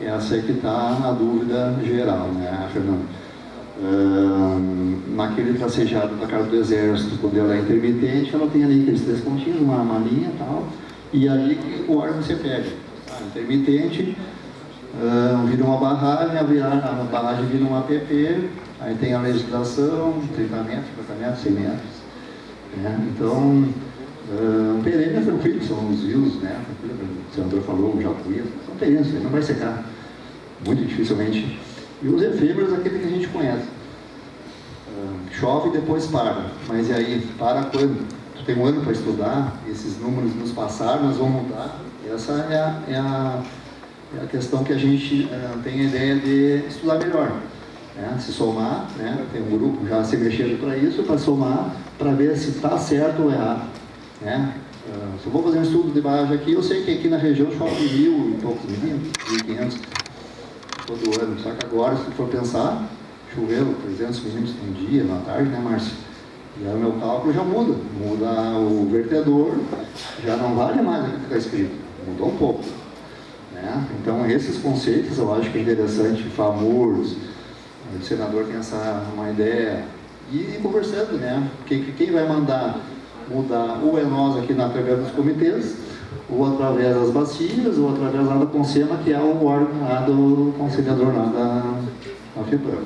Essa é que está a dúvida geral, né, Fernando? Naquele tracejado da carta do Exército, quando ela é intermitente, ela tem ali aqueles 3 pontinhos, uma linha e tal, e aí que o órgão você pega. Intermitente, vira uma barragem, a barragem vira uma APP, aí tem a legislação, 30 metros, 50 metros, 100 metros. Né? Então, perene é tranquilo, são os rios, né? O senador falou, o Jacuí, são perenes, não vai secar, muito dificilmente. E os efêmeros, aquele que a gente conhece. Chove e depois para, mas e aí, para quando? Tu tem um ano para estudar, esses números nos passaram, nós vamos mudar. Essa é a questão que a gente tem a ideia de estudar melhor. Né? Se somar, né? Tem um grupo já se mexendo para isso, para somar, para ver se está certo ou errado. Né? Se eu vou fazer um estudo de barragem aqui, eu sei que aqui na região chove 1.000 e poucos milímetros, 1.500 todo ano. Só que agora, se for pensar, choveu 300 milímetros no dia, na tarde, né, Márcio? E aí o meu cálculo já muda o vertedor, já não vale mais o que está escrito, mudou um pouco. Né? Então, esses conceitos eu acho que é interessante, FAMURS, o senador tem uma ideia, e ir conversando, né? Porque quem vai mudar ou é nós aqui através dos comitês, ou através das bacias, ou através lá da CONSEMA, que é o órgão lá do conciliador lá da FIPAM.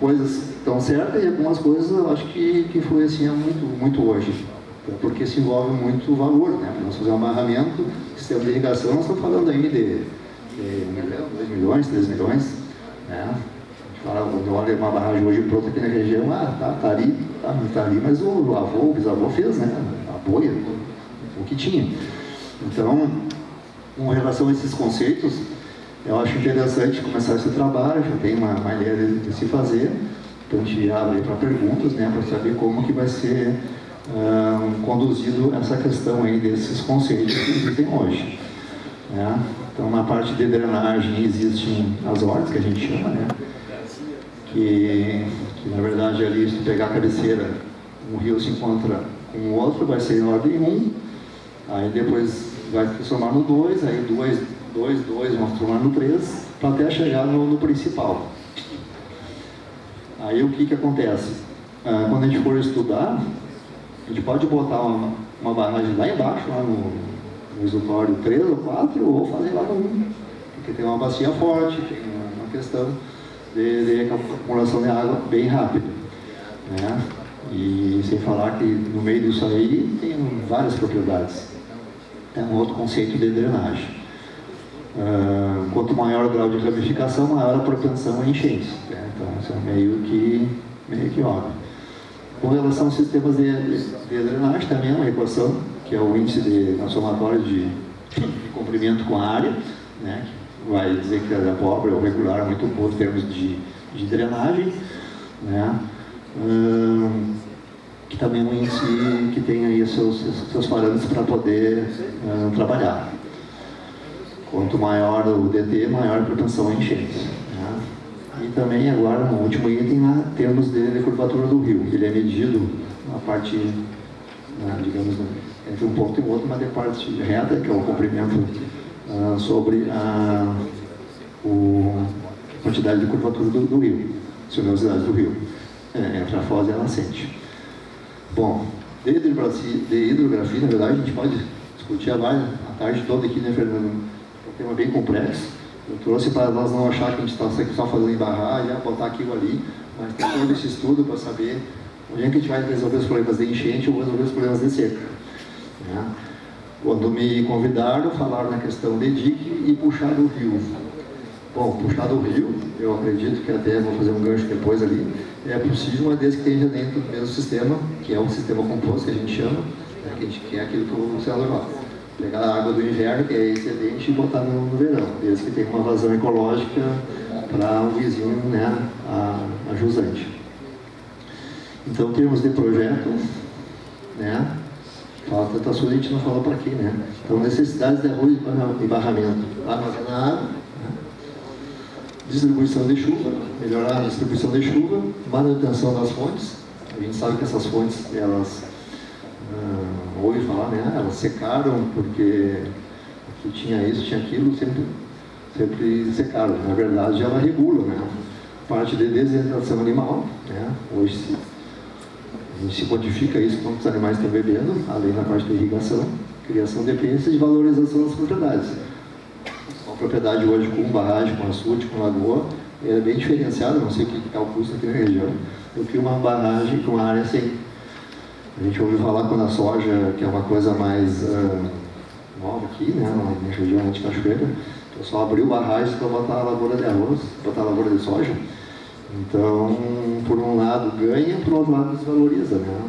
Coisas estão certas e algumas coisas eu acho que influenciam muito hoje, porque se envolve muito valor, né? Nós fazemos um amarramento, sistema de irrigação, nós estamos falando aí de 1 milhão, 2 milhões, 3 milhões, né? Quando olha uma barragem hoje pronta aqui na região, tá ali, mas o bisavô fez, né? A boia, o que tinha. Então, com relação a esses conceitos, eu acho interessante começar esse trabalho, já tem uma ideia de se fazer, então a gente abre para perguntas, né? Para saber como que vai ser conduzido essa questão aí desses conceitos que existem hoje. Né? Então, na parte de drenagem existem as hortas, que a gente chama, né? Que na verdade ali, se pegar a cabeceira, um rio se encontra com o outro, vai ser em ordem 1, aí depois vai se transformar no 2, aí 2 vão se transformar no 3, para até chegar no principal. Aí o que acontece? Quando a gente for estudar, a gente pode botar uma barragem lá embaixo, lá no exutório 3 ou 4, ou fazer lá no 1, porque tem uma bacia forte, tem uma questão de acumulação de água bem rápida. Né? E sem falar que no meio disso aí tem várias propriedades. É um outro conceito de drenagem. Quanto maior o grau de ramificação, maior a propensão a enchentes. Né? Então isso é meio que óbvio. Com relação aos sistemas de drenagem, também é uma equação, que é o índice na somatória de comprimento com a área, né? vai dizer que a pobre ou regular é muito boa em termos de drenagem, né? Que também é um índice que tem aí seus parâmetros para poder trabalhar. Quanto maior o DT, maior a propensão a enchentes, né? E também agora, no último item, termos de curvatura do rio. Ele é medido na parte, digamos, entre um ponto e outro, mas de parte reta, que é o comprimento sobre a quantidade de curvatura do rio, sinuosidade do rio, entre a foz e a nascente. Bom, de hidrografia, na verdade, a gente pode discutir a tarde toda aqui, né, Fernando? É um tema bem complexo. Eu trouxe para nós não achar que a gente está só fazendo em barragem, botar aquilo ali, mas tem todo esse estudo para saber onde é que a gente vai resolver os problemas de enchente ou resolver os problemas de seca, né? Quando me convidaram, falaram na questão de dique e puxar do rio. Bom, puxar do rio, eu acredito que até vou fazer um gancho depois ali, é possível, mas desde que esteja dentro do mesmo sistema, que é o sistema composto que a gente chama, né, que é aquilo que o Célio fala. Pegar a água do inverno, que é excedente, e botar no verão, desde que tenha uma vazão ecológica para o vizinho, né, a jusante. Então, em termos de projeto, né, fala tanta coisa, a gente não falou para aqui, né? Então, necessidades de arroz e barramento, armazenar água, né? Distribuição de chuva, melhorar a distribuição de chuva, manutenção das fontes. A gente sabe que essas fontes, elas, ouvi falar, né? Elas secaram porque tinha isso, tinha aquilo, sempre secaram. Na verdade, ela regula, né? Parte de desidratação animal, né? Hoje a gente se quantifica isso, quantos animais estão bebendo, além da parte da irrigação, criação de dependência e valorização das propriedades. Uma propriedade hoje com barragem, com açude, com lagoa, é bem diferenciada, não sei o que está o custo aqui na região, do que uma barragem com uma área sem. A gente ouviu falar quando a soja, que é uma coisa mais nova aqui, né, na região de Cachoeira, o pessoal abriu barragens para botar a lavoura de arroz, botar a lavoura de soja. Então, por um lado ganha, por outro lado desvaloriza, né?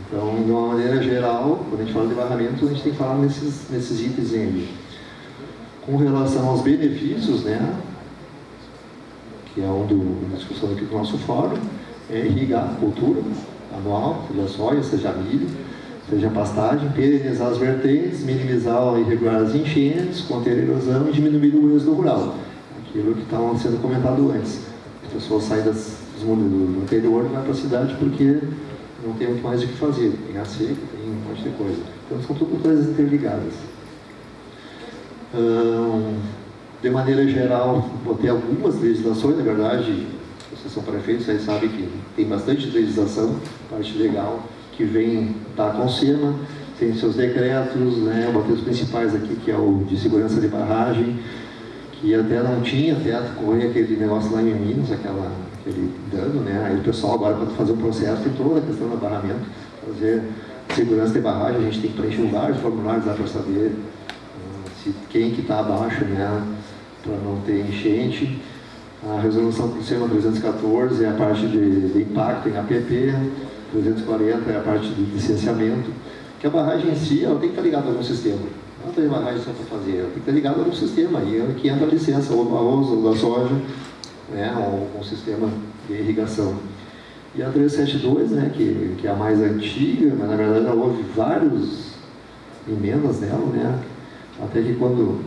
Então, de uma maneira geral, quando a gente fala de barramento, a gente tem que falar nesses itens aí. Com relação aos benefícios, né, que é uma discussão aqui do nosso fórum, é irrigar a cultura anual, seja soja, seja milho, seja pastagem, perenizar as vertentes, minimizar irregular as enchentes, conter a erosão e diminuir o êxodo rural. Aquilo que estava sendo comentado antes. As pessoas saem do interior e vão para a cidade porque não tem muito mais o que fazer. Tem a seca, tem um monte de coisa. Então, são tudo coisas interligadas. De maneira geral, botei algumas legislações, na verdade, vocês são prefeitos, aí sabem que tem bastante legislação, parte legal, que vem da Consema, tem seus decretos, né? Eu botei os principais aqui, que é o de segurança de barragem, que até não tinha, até correr aquele negócio lá em Minas, aquele dano, né? Aí o pessoal agora, para fazer o processo, tem toda a questão do barramento, fazer segurança de barragem, a gente tem que preencher vários formulários lá para saber quem que está abaixo, né? Para não ter enchente. A resolução do SEMA 314 é a parte de impacto em APP, 340 é a parte de licenciamento, que a barragem em si, ela tem que estar ligada a algum sistema. Não tem barragem só para fazer, ela tem que estar ligada a algum sistema, e é que entra a licença, ou do arroz, ou da soja, né, ou um sistema de irrigação. E a 372, né, que é a mais antiga, mas na verdade ela houve várias emendas nela, né, até que quando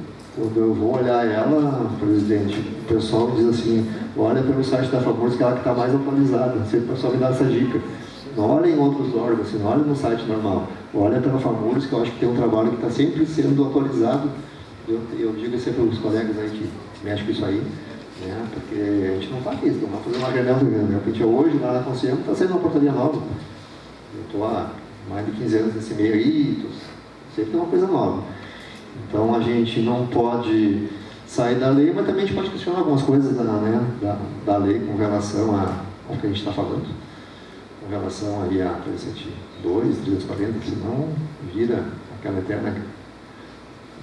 eu vou olhar ela, presidente, o pessoal diz assim, olha pelo site da FAMURS, que é ela que está mais atualizada, sempre o pessoal me dá essa dica. Não olha em outros órgãos, não olha no site normal, olha pela FAMURS, que eu acho que tem um trabalho que está sempre sendo atualizado. Eu digo isso para os colegas aí que mexem com isso aí, né, porque a gente não está aqui, não vai fazer uma reunião, de repente hoje, lá na Consciência, está saindo uma portaria nova. Eu estou há mais de 15 anos nesse meio aí, sempre tem uma coisa nova. Então a gente não pode sair da lei, mas também a gente pode questionar algumas coisas da lei com relação ao que a gente está falando, com relação aí a 372, 340, que senão vira aquela eterna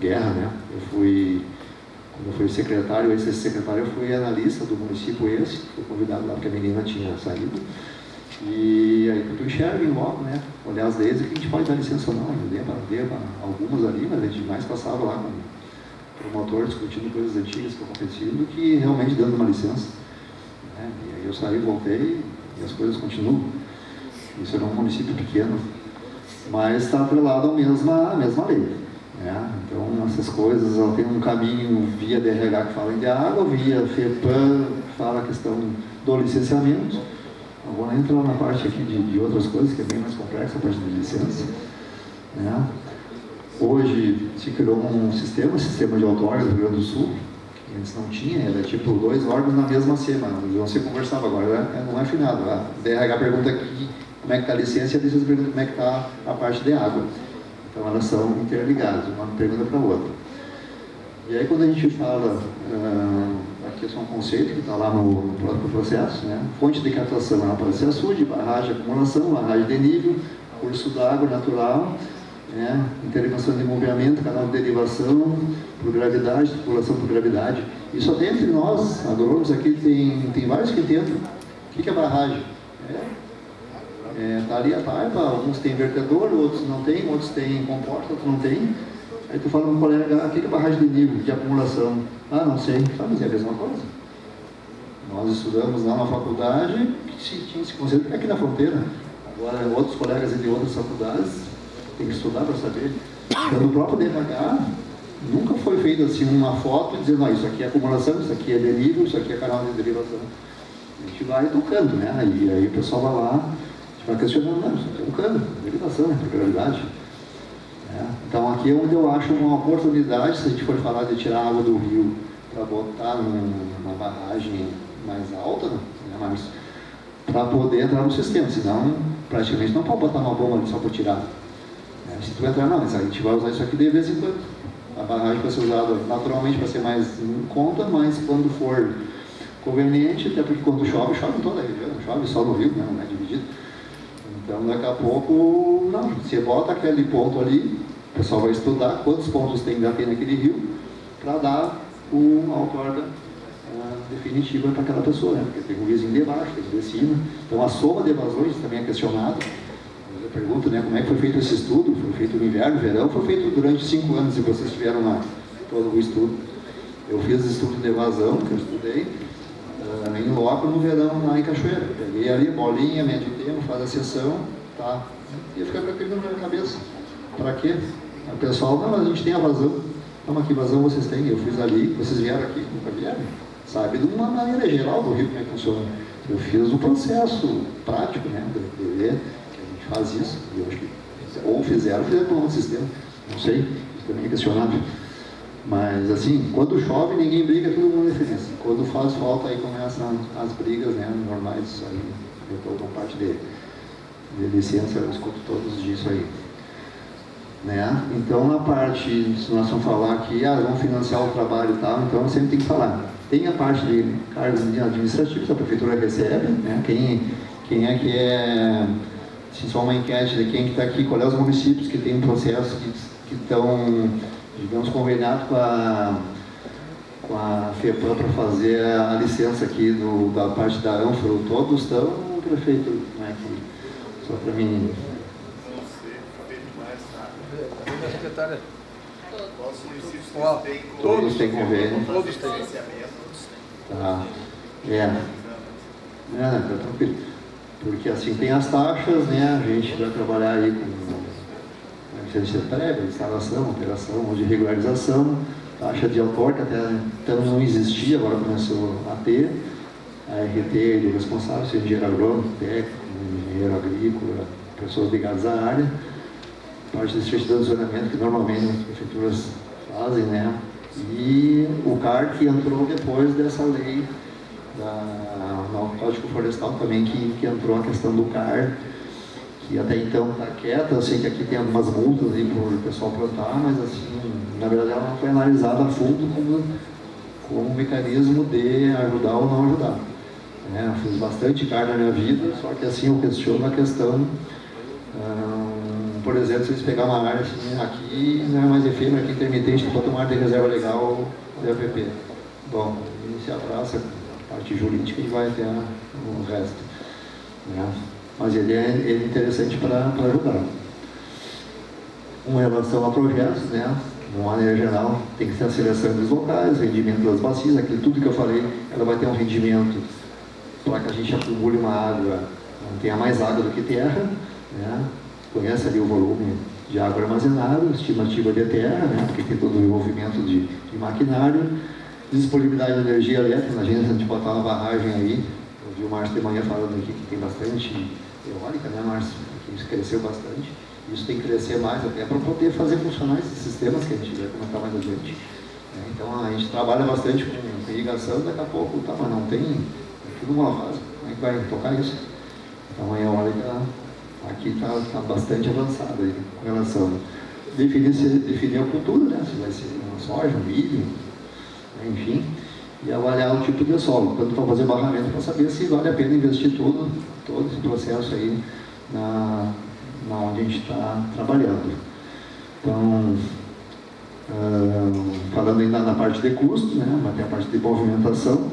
guerra, né? Quando eu fui secretário, ex-secretário, eu fui analista do município fui convidado lá porque a menina tinha saído. E aí tu enxerga em logo, né? Olhar as leis, que a gente pode dar licença ou não, deu algumas ali, mas a gente mais passava lá promotor discutindo coisas antigas que aconteciam do que realmente dando uma licença. Né? E aí eu saí, voltei e as coisas continuam. Isso era um município pequeno, mas está atrelado à mesma lei. Né? Então, essas coisas, ela tem um caminho via DRH que fala em de água, via FEPAM que fala a questão do licenciamento. Não vou nem entrar na parte aqui de outras coisas, que é bem mais complexa, a parte de licença. Né? Hoje se criou um sistema de outorga do Rio Grande do Sul, que antes não tinha, era tipo 2 órgãos na mesma SEMA, não se conversava agora, não é afinado. A DRH pergunta aqui como é que está a licença e a licença pergunta como é que está a parte de água. Então elas são interligadas, uma pergunta para a outra. E aí quando a gente fala, aqui é só um conceito que está lá no próprio processo, né? Fonte de captação ela pode ser açude, barragem de acumulação, barragem de nível, curso d'água natural, né? Intervenção de movimento, canal de derivação, por gravidade, tubulação por gravidade. E só tem entre nós, agrônomos aqui, tem vários que entendem. O que é barragem? Tá ali a taipa, alguns têm vertedor, outros não têm, outros têm comporta, outros não têm. Aí tu fala com um colega, o que é barragem de nível, de acumulação? Ah, não sei. Mas é a mesma coisa. Nós estudamos lá na faculdade, que tinha esse conceito aqui na fronteira. Agora, outros colegas de outras faculdades têm que estudar para saber. Então, no próprio DRH, nunca foi feita assim uma foto dizendo, isso aqui é acumulação, isso aqui é nível, isso aqui é canal de derivação. A gente vai tocando, né? E aí o pessoal vai lá, a gente vai questionando, não, isso aqui é um cano, derivação, por gravidade. Então aqui é onde eu acho uma oportunidade, se a gente for falar de tirar água do rio para botar numa barragem mais alta, né, mas para poder entrar no sistema, senão praticamente não pode botar uma bomba ali só para tirar. Se tu entrar, não, mas a gente vai usar isso aqui de vez em quando. A barragem vai ser usada naturalmente para ser mais em conta, mas quando for conveniente, até porque quando chove em toda a região, não chove só no rio, né, não é dividido. Então, daqui a pouco, não, você bota aquele ponto ali, o pessoal vai estudar quantos pontos tem naquele rio, para dar a outorga definitiva para aquela pessoa, né? Porque tem um vizinho de baixo, tem um de cima. Então, a soma de evasões também é questionada. Eu pergunto, né, como é que foi feito esse estudo? Foi feito no inverno, no verão, foi feito durante 5 anos, e vocês tiveram lá todo o estudo. Eu fiz estudo de evasão, que eu estudei, em loco no verão lá em Cachoeira. Peguei ali, bolinha, médio termo, faz a sessão, tá? E fica com aquilo na minha cabeça. Para quê? O pessoal, não, mas a gente tem a vazão. Não, mas que vazão vocês têm? Eu fiz ali, vocês vieram aqui, nunca vieram. Sabe, de uma maneira geral do rio como é que funciona. Eu fiz o processo prático, né, do ver que a gente faz isso. E eu acho que, ou fizeram por um sistema. Não sei, isso também é questionável. Mas, assim, quando chove, ninguém briga, todo mundo é feliz. Quando faz falta, aí começam as brigas, né, normais, isso aí. Eu estou com parte de licença, eu escuto todos disso aí. Né? Então, na parte, se nós vamos falar aqui, vamos financiar o trabalho e tal, então eu sempre tenho que falar. Tem a parte de cargos administrativos, a prefeitura recebe, né? Quem é que é, se só uma enquete de quem que está aqui, qual é os municípios que tem um processo que estão, digamos, conveniados com a FEPAM para fazer a licença aqui da parte da Anfro, todos estão, o prefeito, né, aqui, só para mim. Secretária. Todos têm convênio. Todos têm. Tá. Tá tranquilo. Porque assim tem as taxas, né? A gente vai trabalhar aí com licença prévia, instalação, operação ou de regularização, taxa de outorga, até então não existia, agora começou a ter. A RT do responsável, seja engenheiro agrônomo, técnico, engenheiro agrícola, pessoas ligadas à área. Parte de certidão de zonamento que normalmente as prefeituras fazem, né? E o CAR que entrou depois dessa lei no Código Florestal também que entrou a questão do CAR, que até então está quieta. Eu sei que aqui tem algumas multas aí por o pessoal plantar, mas assim, na verdade ela não foi analisada a fundo como um mecanismo de ajudar ou não ajudar. Eu fiz bastante CAR na minha vida, só que assim eu questiono a questão. Por exemplo, se eles pegar uma área assim, aqui não é mais efêmera, aqui é intermitente, tu bota uma área de reserva legal de APP. Bom, iniciar a praça, a parte jurídica, e vai até o resto. Né? Mas ele é interessante para ajudar. Com relação a projetos, né? de uma maneira geral, tem que ter a seleção dos locais, rendimento das bacias, aquilo tudo que eu falei, ela vai ter um rendimento para que a gente acumule uma água, não tenha mais água do que terra, né? Conhece ali o volume de água armazenada, estimativa de terra, né? Porque tem todo o envolvimento de maquinário, disponibilidade de energia elétrica. Imagina se a gente botar uma barragem aí, eu vi o Márcio de manhã falando aqui que tem bastante eólica, né, Márcio? Que isso cresceu bastante. Isso tem que crescer mais até para poder fazer funcionar esses sistemas que a gente vai comentar mais adiante. Então a gente trabalha bastante com irrigação, daqui a pouco, tá, mas não tem, é tudo uma fase. Como é que vai tocar isso? Então a eólica aqui está bastante avançada aí, com relação a definir a cultura, né? Se vai ser uma soja, um milho, enfim, e avaliar o tipo de solo, tanto para fazer barramento, para saber se vale a pena investir todo esse processo aí na onde a gente está trabalhando. Então, falando ainda na parte de custo, né, vai ter a parte de movimentação,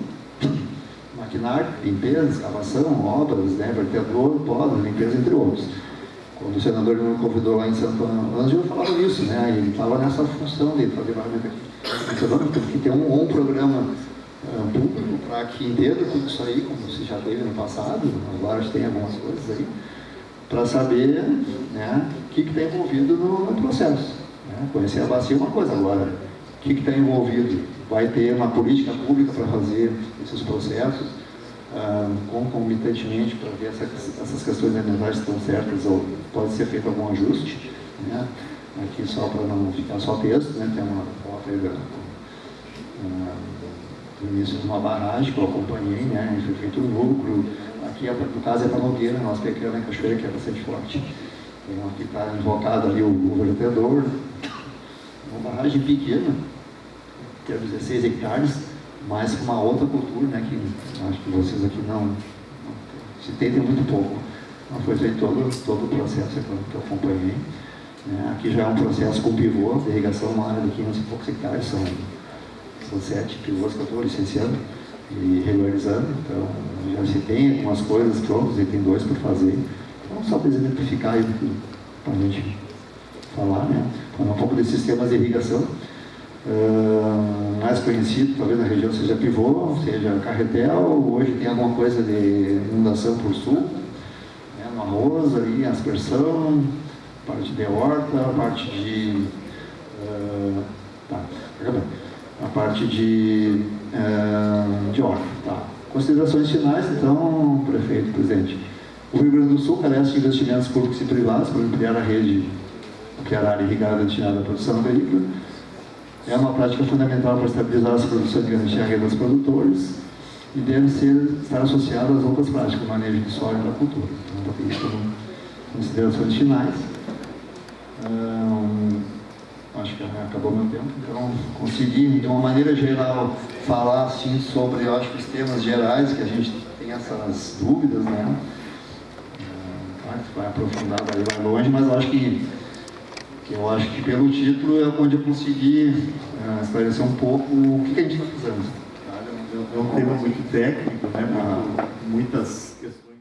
maquinário, limpeza, escavação, obras, né, vertedor, poda, limpeza, entre outros. Quando o senador me convidou lá em Santo Ângelo, eu falava isso, né, ele estava nessa função de fazer barramento aqui. Porque tem um programa público para que entenda tudo isso aí, como se já teve no passado, agora tem algumas coisas aí, para saber, né, o que está envolvido no processo. Né? Conhecer a bacia é uma coisa, agora, o que está envolvido? Vai ter uma política pública para fazer esses processos, concomitantemente, para ver essas questões ambientais estão certas ou pode ser feito algum ajuste. Né? Aqui só para não ficar só texto, né? Tem uma foto aí do início de uma barragem que eu acompanhei, né? Foi feito um lucro. Aqui, no caso, é para Nogueira, nossa pequena cachoeira, que é bastante forte. Então, aqui está invocado ali o vertedor. Uma barragem pequena, que é 16 hectares, mas com uma outra cultura, né? Que acho que vocês aqui não se tem muito pouco. Então, foi feito todo o processo que eu acompanhei. Aqui já é um processo com pivô de irrigação, uma área de 500 e poucos hectares, são 7 pivôs que eu estou licenciando e regularizando, então já se tem algumas coisas prontas e tem 2 por fazer. Então, só para exemplificar aí para a gente falar, né? Falar um pouco desses sistemas de irrigação. Mais conhecido, talvez na região seja pivô, seja carretel, hoje tem alguma coisa de inundação por sul, né? No arroz, ali, aspersão, parte de horta, a parte de a parte de horta. Tá. Considerações finais, então, prefeito, presidente. O Rio Grande do Sul carece de investimentos públicos e privados para ampliar a rede, que é a área irrigada destinada à produção agrícola. É uma prática fundamental para estabilizar as produções e garantir a renda dos produtores e deve estar associada às outras práticas, manejo de solo e da cultura. Então, isso como considerações finais. Acho que acabou meu tempo, então consegui, de uma maneira geral, falar assim sobre, eu acho que os temas gerais, que a gente tem essas dúvidas, né? Claro que vai aprofundar, vai longe, mas eu acho que pelo título é onde eu consegui esclarecer um pouco o que a gente está fazendo. É um tema muito técnico, né? Muitas questões.